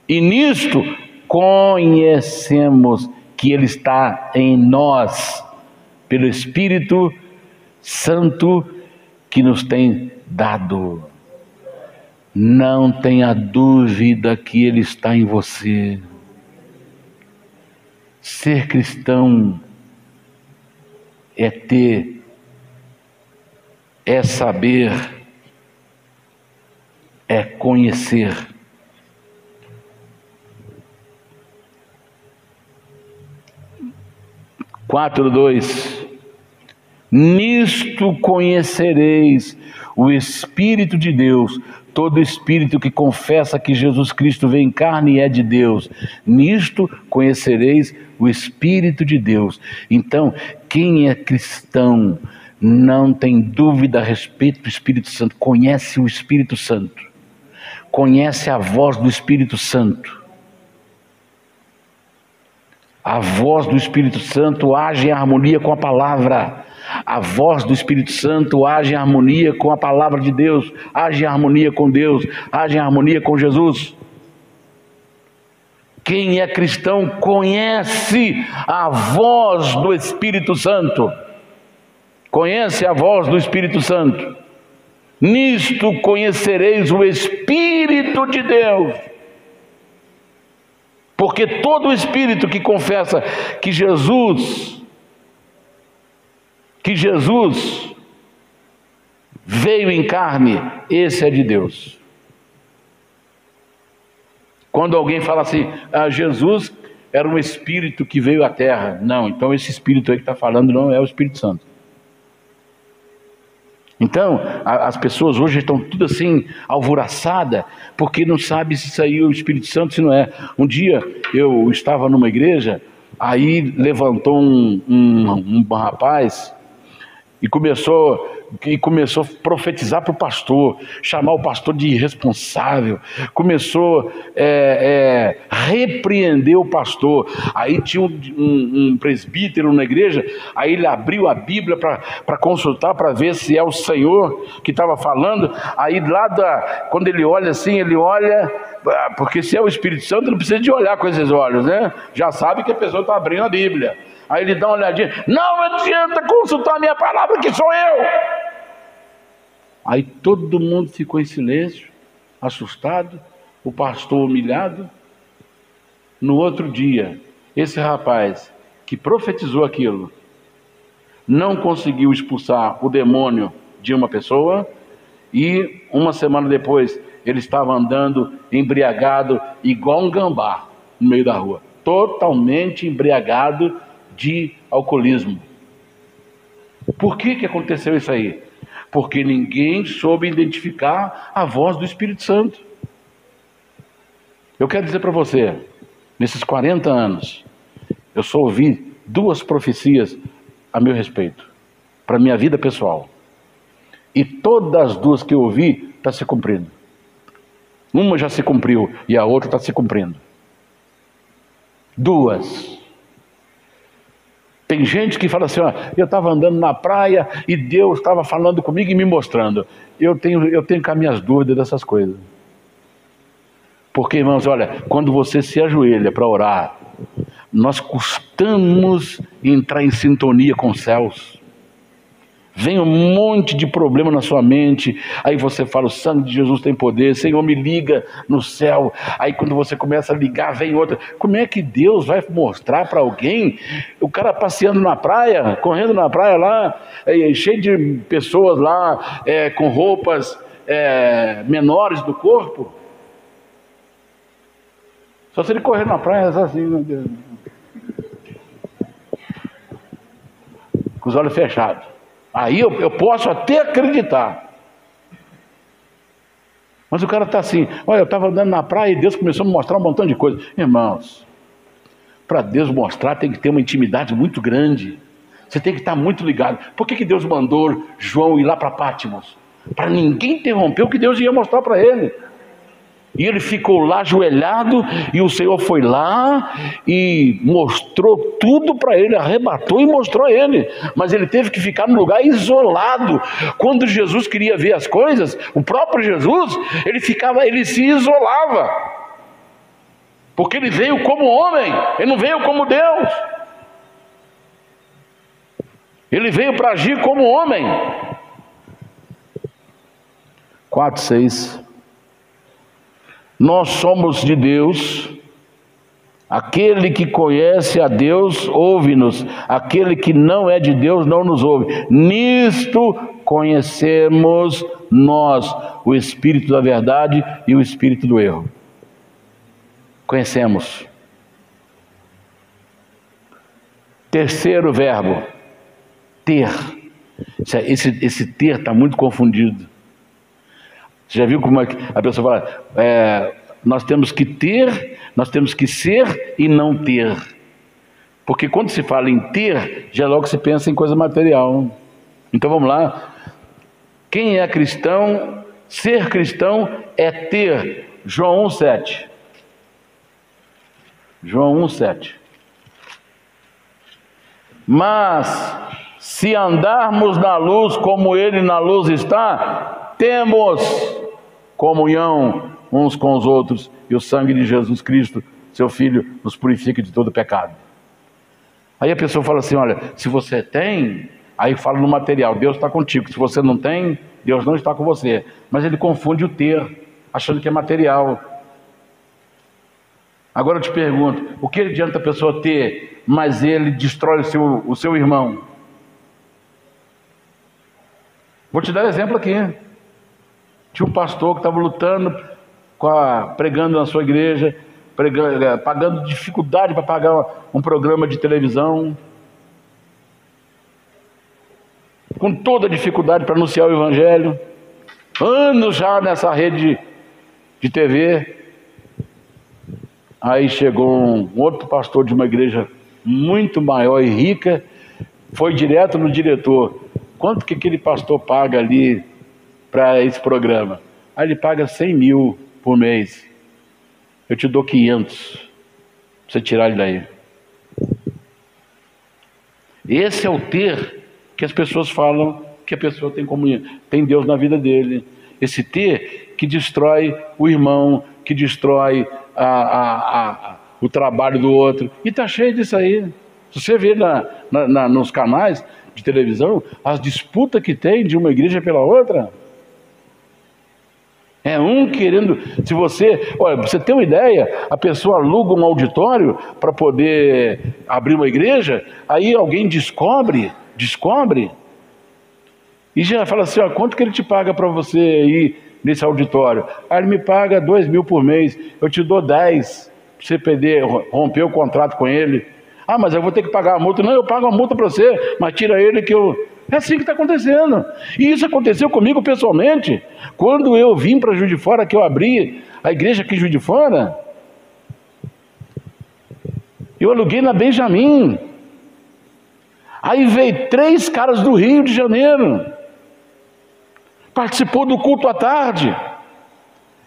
E nisto conhecemos que Ele está em nós, pelo Espírito Santo que nos tem dado. Não tenha dúvida que Ele está em você. Ser cristão é ter, é saber, é conhecer. 4:2. Nisto conhecereis o Espírito de Deus. Todo espírito que confessa que Jesus Cristo veio em carne e é de Deus, nisto conhecereis o Espírito de Deus. Então, quem é cristão não tem dúvida a respeito do Espírito Santo, conhece o Espírito Santo, conhece a voz do Espírito Santo. A voz do Espírito Santo age em harmonia com a palavra. A voz do Espírito Santo age em harmonia com a palavra de Deus, age em harmonia com Deus, age em harmonia com Jesus. Quem é cristão conhece a voz do Espírito Santo. Conhece a voz do Espírito Santo. Nisto conhecereis o Espírito de Deus. Porque todo espírito que confessa que Jesus veio em carne, esse é de Deus. Quando alguém fala assim, Jesus era um espírito que veio à terra. Não, então esse espírito aí que está falando não é o Espírito Santo. Então, as pessoas hoje estão tudo assim, alvoroçadas, porque não sabe se saiu o Espírito Santo, se não é. Um dia eu estava numa igreja, aí levantou um rapaz e começou a profetizar para o pastor, chamar o pastor de irresponsável, começou a repreender o pastor. Aí tinha um presbítero na igreja, aí ele abriu a Bíblia para consultar, para ver se é o Senhor que estava falando. Aí quando ele olha assim, ele olha, porque se é o Espírito Santo não precisa de olhar com esses olhos, né? Já sabe que a pessoa está abrindo a Bíblia. Aí ele dá uma olhadinha, não adianta consultar a minha palavra, que sou eu. Aí todo mundo ficou em silêncio, assustado, o pastor humilhado. No outro dia, esse rapaz que profetizou aquilo, não conseguiu expulsar o demônio de uma pessoa, e uma semana depois ele estava andando embriagado, igual um gambá, no meio da rua, totalmente embriagado de alcoolismo. Por que aconteceu isso aí? Porque ninguém soube identificar a voz do Espírito Santo. Eu quero dizer para você, nesses 40 anos, eu só ouvi 2 profecias a meu respeito, para a minha vida pessoal. E todas as 2 que eu ouvi, está se cumprindo. Uma já se cumpriu e a outra está se cumprindo. 2. Tem gente que fala assim, eu estava andando na praia e Deus estava falando comigo e me mostrando. Eu tenho com as minhas dúvidas dessas coisas. Porque, irmãos, olha, quando você se ajoelha para orar, nós custamos entrar em sintonia com os céus. Vem um monte de problema na sua mente, aí você fala, o sangue de Jesus tem poder, Senhor, me liga no céu. Aí quando você começa a ligar, vem outra. Como é que Deus vai mostrar para alguém? O cara passeando na praia, correndo na praia lá, cheio de pessoas lá, com roupas menores do corpo. Só se ele correr na praia assim, meu Deus, com os olhos fechados. Aí eu posso até acreditar. Mas o cara está assim, olha, eu estava andando na praia e Deus começou a me mostrar um montão de coisa. Irmãos, para Deus mostrar tem que ter uma intimidade muito grande. Você tem que estar muito ligado. Por que Deus mandou João ir lá para Pátimos? Para ninguém interromper o que Deus ia mostrar para ele. E ele ficou lá ajoelhado, e o Senhor foi lá e mostrou tudo para ele, arrebatou e mostrou a ele. Mas ele teve que ficar num lugar isolado. Quando Jesus queria ver as coisas, o próprio Jesus, ele se isolava. Porque ele veio como homem, ele não veio como Deus. Ele veio para agir como homem. 4:6. Nós somos de Deus, aquele que conhece a Deus ouve-nos, aquele que não é de Deus não nos ouve. Nisto conhecemos nós o Espírito da verdade e o Espírito do erro. Conhecemos. Terceiro verbo, ter. Esse ter está muito confundido. Você já viu como é que a pessoa fala, nós temos que ter, nós temos que ser e não ter. Porque quando se fala em ter, já logo se pensa em coisa material. Então vamos lá. Quem é cristão, ser cristão é ter. João 1,7. João 1,7. Mas se andarmos na luz como Ele na luz está, temos comunhão uns com os outros, e o sangue de Jesus Cristo, seu Filho, nos purifica de todo pecado. Aí a pessoa fala assim, olha, se você tem, aí fala no material, Deus está contigo. Se você não tem, Deus não está com você. Mas ele confunde o ter, achando que é material. Agora eu te pergunto, o que adianta a pessoa ter, mas ele destrói o seu irmão? Vou te dar um exemplo aqui. Tinha um pastor que estava lutando, pregando na sua igreja, pagando dificuldade para pagar um programa de televisão, com toda dificuldade para anunciar o evangelho, anos já nessa rede de TV. Aí chegou um outro pastor de uma igreja muito maior e rica, foi direto no diretor, quanto que aquele pastor paga ali para esse programa? Aí ele paga 100 mil por mês. Eu te dou 500 para você tirar ele daí. Esse é o ter que as pessoas falam que a pessoa tem comunhão, tem Deus na vida dele. Esse ter que destrói o irmão, que destrói o trabalho do outro. E está cheio disso aí. Se você vê nos canais de televisão, as disputas que tem de uma igreja pela outra. É um querendo, olha, você tem uma ideia, a pessoa aluga um auditório para poder abrir uma igreja, aí alguém descobre, e já fala assim, ó, quanto que ele te paga para você ir nesse auditório? Aí ele me paga 2 mil por mês, eu te dou 10, para você poder romper o contrato com ele. Ah, mas eu vou ter que pagar a multa. Não, eu pago a multa para você, mas tira ele que eu... É assim que está acontecendo. E isso aconteceu comigo pessoalmente. Quando eu vim para Juiz de Fora, que eu abri a igreja aqui em Juiz de Fora, eu aluguei na Benjamin. Aí veio 3 caras do Rio de Janeiro. Participou do culto à tarde.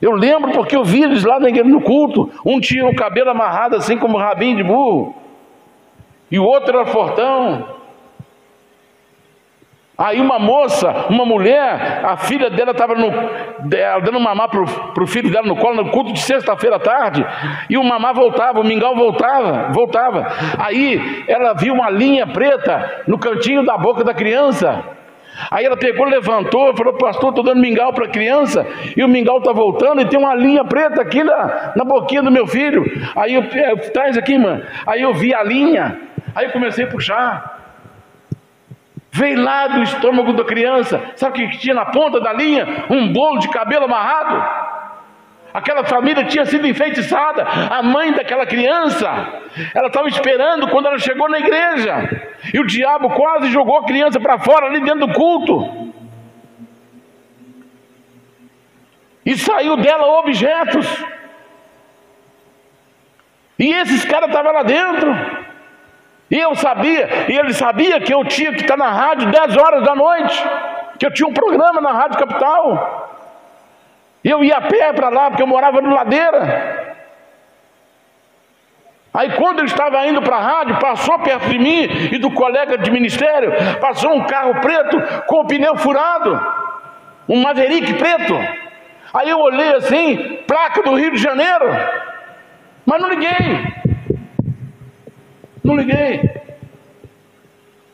Eu lembro porque eu vi eles lá no culto. Um tinha o cabelo amarrado assim como rabinho de burro. E o outro era fortão. Aí uma mulher, a filha dela estava dando mamar para o filho dela no colo, no culto de sexta-feira à tarde, e o mamar voltava, o mingau voltava. Aí ela viu uma linha preta no cantinho da boca da criança. Aí ela pegou, levantou, falou, pastor, estou dando mingau para a criança, e o mingau está voltando, e tem uma linha preta aqui na boquinha do meu filho. Aí traz aqui, mano. Aí eu vi a linha, aí eu comecei a puxar. Veio lá do estômago da criança. Sabe o que tinha na ponta da linha? Um bolo de cabelo amarrado. Aquela família tinha sido enfeitiçada. A mãe daquela criança, ela estava esperando quando ela chegou na igreja, e o diabo quase jogou a criança para fora ali dentro do culto, e saiu dela objetos. E esses caras estavam lá dentro. E ele sabia que eu tinha que estar na rádio 10 horas da noite, que eu tinha um programa na Rádio Capital. E eu ia a pé para lá, porque eu morava no Ladeira. Aí quando eu estava indo para a rádio, passou perto de mim e do colega de ministério, passou um carro preto com o pneu furado, um Maverick preto. Aí eu olhei assim, placa do Rio de Janeiro, mas não liguei.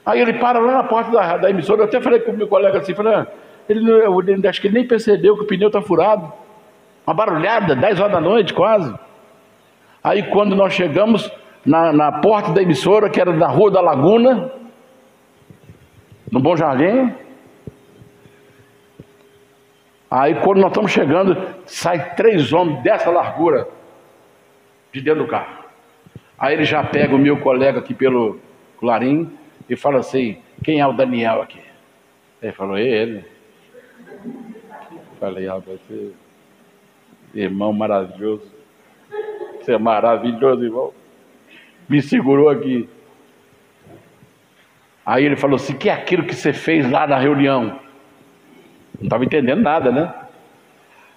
Aí ele para lá na porta da emissora. Eu até falei com o meu colega assim, acho que ele nem percebeu que o pneu está furado. Uma barulhada, 10 horas da noite quase. Aí quando nós chegamos na porta da emissora, que era na Rua da Laguna, no Bom Jardim, aí quando nós estamos chegando, sai 3 homens dessa largura de dentro do carro. Aí ele já pega o meu colega aqui pelo colarinho, e fala assim: quem é o Daniel aqui? Ele falou: ele. Falei: rapaz, você, irmão maravilhoso, você é maravilhoso, irmão. Me segurou aqui. Aí ele falou assim: que é aquilo que você fez lá na reunião? Não estava entendendo nada, né?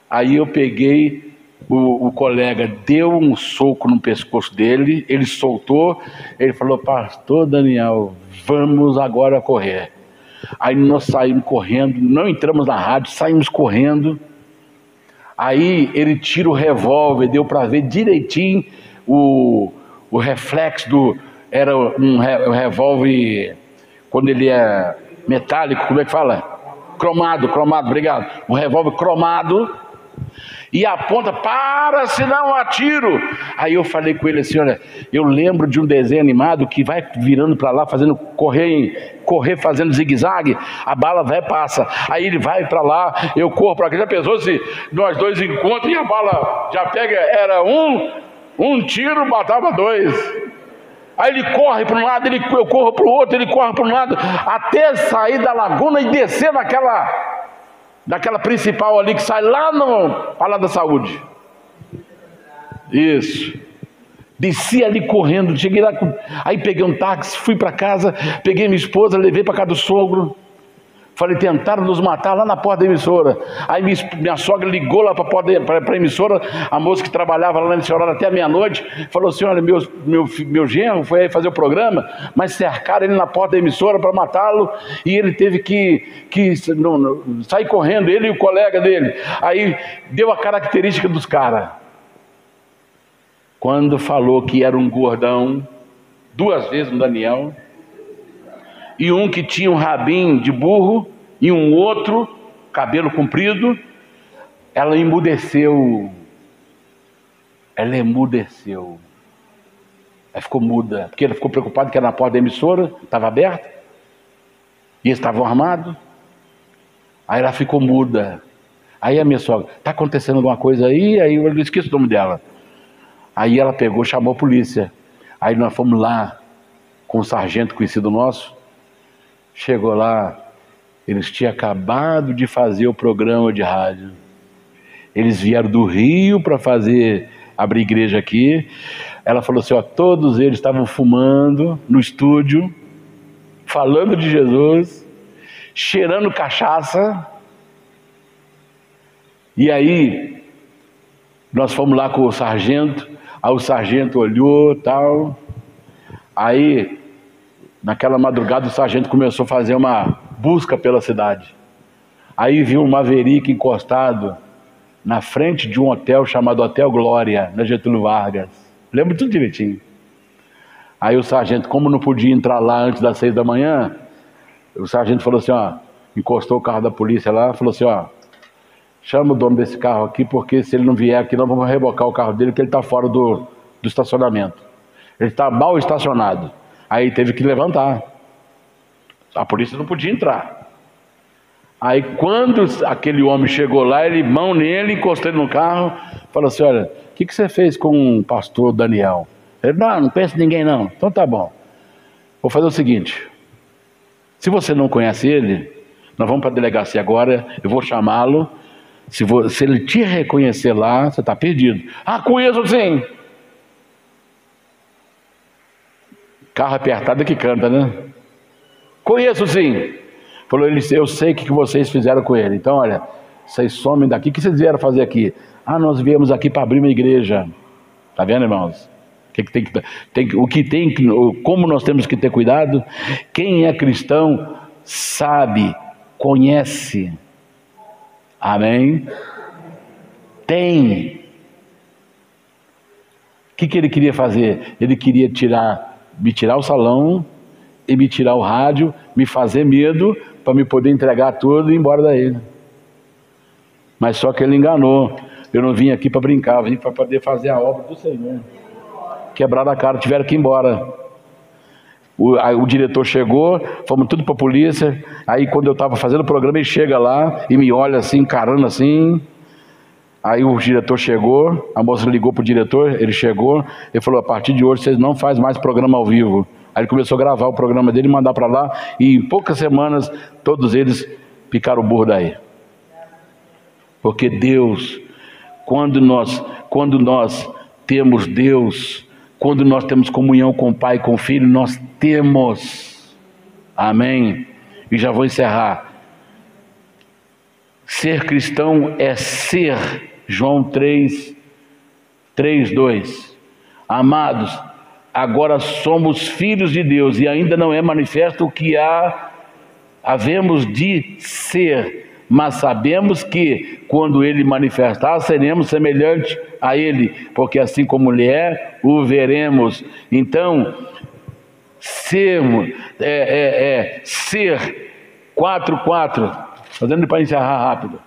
Aí eu peguei, o colega deu um soco no pescoço dele, ele soltou, ele falou: pastor Daniel, vamos agora correr. Aí nós saímos correndo, não entramos na rádio, saímos correndo. Aí ele tira o revólver, deu para ver direitinho o reflexo do... Era um revólver, quando ele é metálico, como é que fala? Cromado, obrigado. Um revólver cromado. E aponta: para, senão eu atiro. Aí eu falei com ele assim: olha, eu lembro de um desenho animado que vai virando para lá, fazendo correr fazendo zigue-zague, a bala vai e passa. Aí ele vai para lá, eu corro para cá. Já pensou se nós dois encontramos e a bala já pega? Era um tiro, matava dois. Aí ele corre para um lado, eu corro para o outro, ele corre para um lado, até sair da laguna e descer daquela principal ali que sai lá no Palácio da Saúde. Isso. Desci ali correndo, cheguei lá, aí peguei um táxi, fui para casa, peguei minha esposa, levei para casa do sogro. Falei: tentaram nos matar lá na porta da emissora. Aí minha sogra ligou lá para a emissora, a moça que trabalhava lá nesse horário até a meia-noite, falou assim: olha, meu genro foi aí fazer o programa, mas cercaram ele na porta da emissora para matá-lo, e ele teve que sair correndo, ele e o colega dele. Aí deu a característica dos caras. Quando falou que era um gordão, 2 vezes um Daniel, e um que tinha um rabinho de burro, e um outro, cabelo comprido, ela emudeceu. Ela ficou muda, porque ela ficou preocupada que era na porta da emissora, estava aberta, e eles estavam armados. Aí ela ficou muda. Aí a minha sogra: está acontecendo alguma coisa aí? Aí eu esqueci o nome dela. Aí ela pegou, chamou a polícia. Aí nós fomos lá com um sargento conhecido nosso. Chegou lá, eles tinham acabado de fazer o programa de rádio. Eles vieram do Rio para abrir igreja aqui. Ela falou assim: ó, todos eles estavam fumando no estúdio, falando de Jesus, cheirando cachaça. E aí nós fomos lá com o sargento. Aí o sargento olhou, tal. Aí naquela madrugada o sargento começou a fazer uma busca pela cidade. Aí viu um Maverick encostado na frente de um hotel chamado Hotel Glória, na Getúlio Vargas. Lembro tudo direitinho. Aí o sargento, como não podia entrar lá antes das 6 da manhã, o sargento falou assim: ó, encostou o carro da polícia lá, falou assim: ó, chama o dono desse carro aqui, porque se ele não vier aqui, nós vamos rebocar o carro dele, porque ele está fora do estacionamento. Ele está mal estacionado. Aí teve que levantar. A polícia não podia entrar. Aí quando aquele homem chegou lá, ele, mão nele, encostou ele no carro, falou assim: olha, o que você fez com o pastor Daniel? Ele: não penso em ninguém não. Então tá bom. Vou fazer o seguinte: se você não conhece ele, nós vamos para a delegacia agora, eu vou chamá-lo. Se ele te reconhecer lá, você está perdido. Ah, conheço sim. Carro apertado é que canta, né? Conheço sim. Falou: eu sei o que vocês fizeram com ele. Então, olha, vocês somem daqui. O que vocês vieram fazer aqui? Ah, nós viemos aqui para abrir uma igreja. Tá vendo, irmãos? Como nós temos que ter cuidado? Quem é cristão sabe, conhece. Amém? Tem. O que ele queria fazer? Ele queria me tirar o salão e me tirar o rádio, me fazer medo, para me poder entregar tudo e ir embora daí. Mas só que ele enganou. Eu não vim aqui para brincar, eu vim para poder fazer a obra do Senhor. Quebraram a cara, tiveram que ir embora. O diretor chegou, fomos tudo para a polícia. Aí quando eu estava fazendo o programa, ele chega lá e me olha assim, encarando assim. Aí o diretor chegou, a moça ligou para o diretor, ele chegou, ele falou: a partir de hoje vocês não fazem mais programa ao vivo. Aí ele começou a gravar o programa dele e mandar para lá, e em poucas semanas todos eles picaram o burro daí. Porque Deus, quando nós temos Deus, quando nós temos comunhão com o Pai e com o Filho, nós temos. Amém? E já vou encerrar. Ser cristão é ser. João 3:2. Amados, agora somos filhos de Deus e ainda não é manifesto o que havemos de ser, mas sabemos que quando Ele manifestar, seremos semelhantes a Ele, porque assim como Ele é, o veremos. Então, ser 4:4, fazendo para encerrar rápido,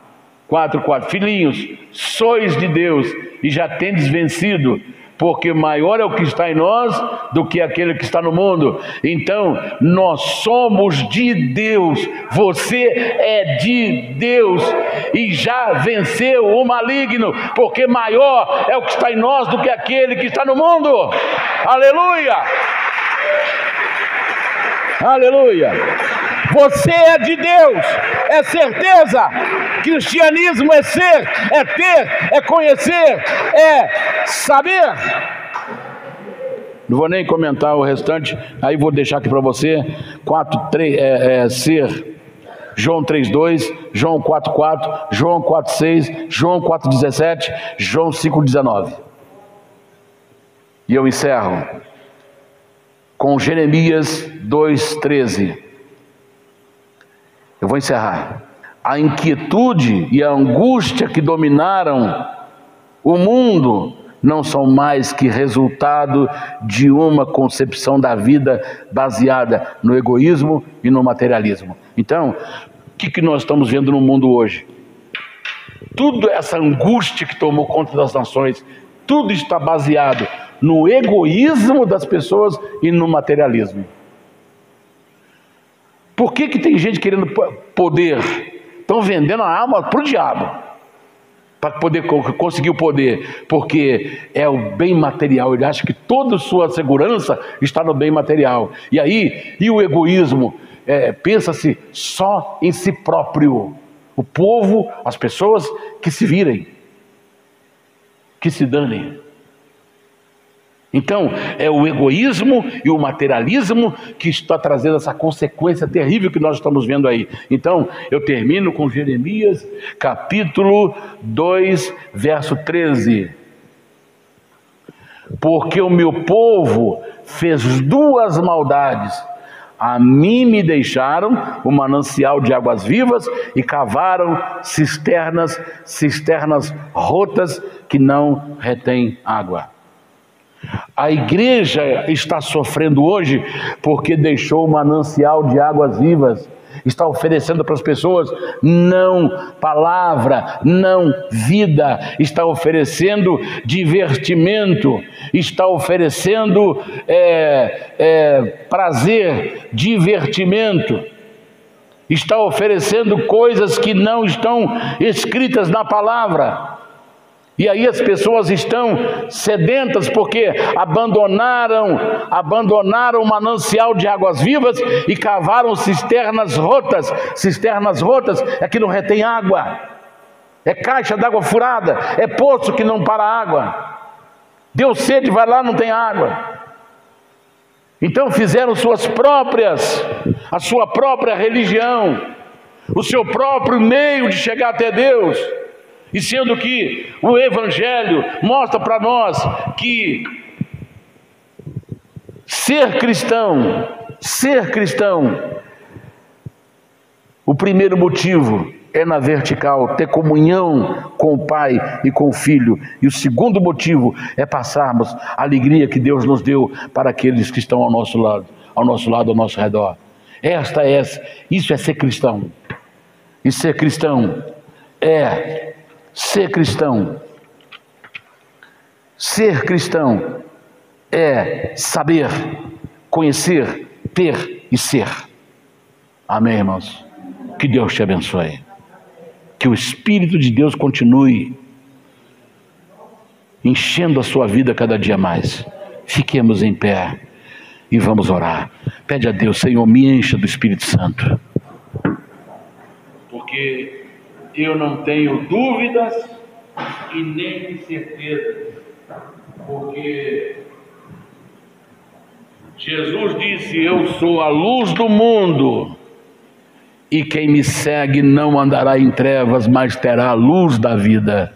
4:4, filhinhos, sois de Deus e já tendes vencido, porque maior é o que está em nós do que aquele que está no mundo. Então, nós somos de Deus, você é de Deus e já venceu o maligno, porque maior é o que está em nós do que aquele que está no mundo. Aleluia! Aleluia! Você é de Deus, é certeza. Cristianismo é ser, é ter, é conhecer, é saber. Não vou nem comentar o restante, aí vou deixar aqui para você. Ser. João 3:2, João 4:4, João 4:6, João 4:17, João 5:19. E eu encerro com Jeremias 2:13. Eu vou encerrar. A inquietude e a angústia que dominaram o mundo não são mais que resultado de uma concepção da vida baseada no egoísmo e no materialismo. Então, o que nós estamos vendo no mundo hoje? Tudo essa angústia que tomou conta das nações, tudo está baseado no egoísmo das pessoas e no materialismo. Por que tem gente querendo poder? Estão vendendo a alma para o diabo, para poder conseguir o poder, porque é o bem material. Ele acha que toda a sua segurança está no bem material. E aí, o egoísmo, pensa-se só em si próprio. O povo, as pessoas que se virem, que se danem. Então, é o egoísmo e o materialismo que está trazendo essa consequência terrível que nós estamos vendo aí. Então, eu termino com Jeremias, capítulo 2, verso 13. Porque o meu povo fez duas maldades. A mim me deixaram o manancial de águas vivas e cavaram cisternas rotas que não retêm água. A igreja está sofrendo hoje porque deixou o manancial de águas vivas, está oferecendo para as pessoas não palavra, não vida, está oferecendo divertimento, está oferecendo prazer, divertimento, está oferecendo coisas que não estão escritas na palavra. E aí as pessoas estão sedentas porque abandonaram o manancial de águas vivas e cavaram cisternas rotas. Cisternas rotas é que não retém água, é caixa d'água furada, é poço que não para água. Deu sede, vai lá, não tem água. Então fizeram a sua própria religião, o seu próprio meio de chegar até Deus. E sendo que o Evangelho mostra para nós que ser cristão, o primeiro motivo é na vertical, ter comunhão com o Pai e com o Filho. E o segundo motivo é passarmos a alegria que Deus nos deu para aqueles que estão ao nosso lado, ao nosso redor. Isso é ser cristão. E ser cristão é... Ser cristão é saber, conhecer, ter e ser. Amém, irmãos? Que Deus te abençoe. Que o Espírito de Deus continue enchendo a sua vida cada dia mais. Fiquemos em pé e vamos orar. Pede a Deus: Senhor, me encha do Espírito Santo, porque eu não tenho dúvidas e nem certezas, porque Jesus disse: eu sou a luz do mundo, e quem me segue não andará em trevas, mas terá a luz da vida.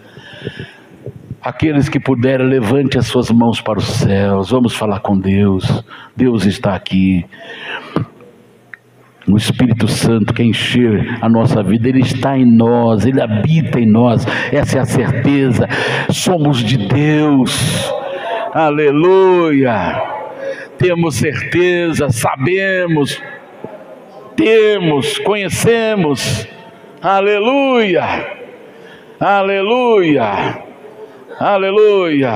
Aqueles que puderem, levante as suas mãos para os céus. Vamos falar com Deus. Deus está aqui. O Espírito Santo quer encher a nossa vida. Ele está em nós, Ele habita em nós. Essa é a certeza. Somos de Deus. Aleluia. Temos certeza, sabemos, temos, conhecemos. Aleluia. Aleluia. Aleluia.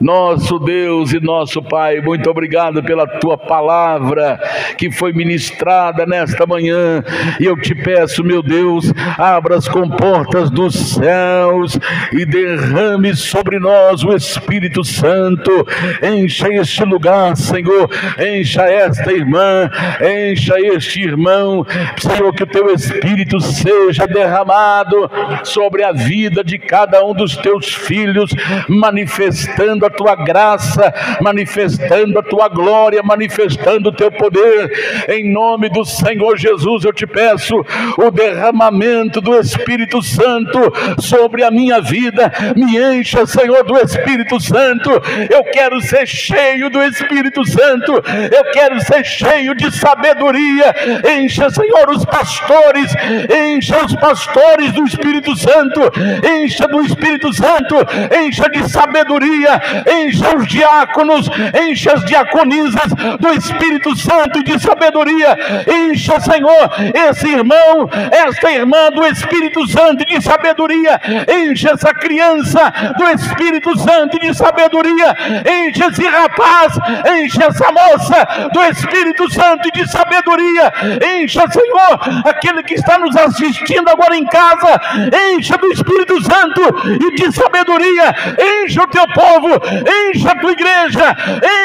Nosso Deus e nosso Pai, muito obrigado pela Tua palavra que foi ministrada nesta manhã, e eu te peço, meu Deus, abra as comportas dos céus e derrame sobre nós o Espírito Santo. Encha este lugar, Senhor, encha esta irmã, encha este irmão, Senhor, que o Teu Espírito seja derramado sobre a vida de cada um dos Teus filhos, manifestando a Tua graça, manifestando a Tua glória, manifestando o Teu poder. Em nome do Senhor Jesus, eu te peço o derramamento do Espírito Santo sobre a minha vida. Me encha, Senhor, do Espírito Santo. Eu quero ser cheio do Espírito Santo, eu quero ser cheio de sabedoria. Encha, Senhor, os pastores, encha os pastores do Espírito Santo, encha do Espírito Santo, encha de sabedoria, encha os diáconos, encha as diaconisas do Espírito Santo e de sabedoria. Encha, Senhor, esse irmão, esta irmã do Espírito Santo e de sabedoria. Encha essa criança do Espírito Santo e de sabedoria. Encha esse rapaz, encha essa moça do Espírito Santo e de sabedoria. Encha, Senhor, aquele que está nos assistindo agora em casa, encha do Espírito Santo e de sabedoria. Encha o Teu povo, encha a Tua igreja,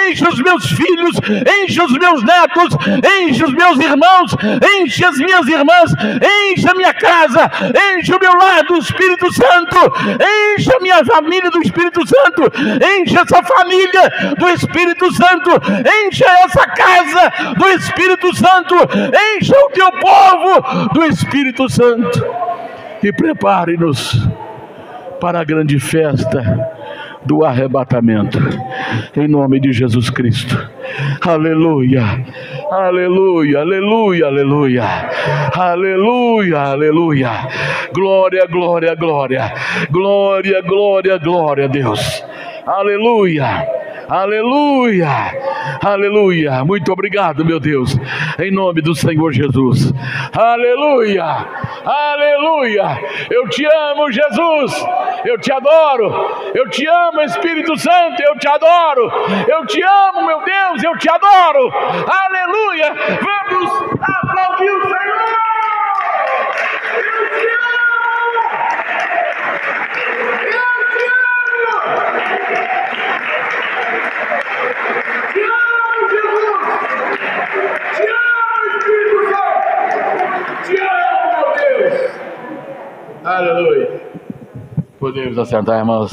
encha os meus filhos, encha os meus netos, encha os meus irmãos, encha as minhas irmãs, encha a minha casa, encha o meu lar do Espírito Santo, encha a minha família do Espírito Santo, encha essa família do Espírito Santo, encha essa casa do Espírito Santo, encha o Teu povo do Espírito Santo, e prepare-nos para a grande festa do arrebatamento, em nome de Jesus Cristo. Aleluia, aleluia, aleluia, aleluia, aleluia, aleluia. Glória, glória, glória, glória, glória, glória a Deus. Aleluia, aleluia, aleluia. Muito obrigado, meu Deus, em nome do Senhor Jesus. Aleluia, aleluia. Eu te amo, Jesus, eu te adoro, eu te amo, Espírito Santo, eu te adoro, eu te amo, meu Deus, eu te adoro. Aleluia. Vamos aplaudir o Senhor. Eu te amo, eu te amo. Te amo, Jesus. Te amo, Espírito Santo. Te amo, meu Deus. Aleluia. Podemos assentar, irmãos.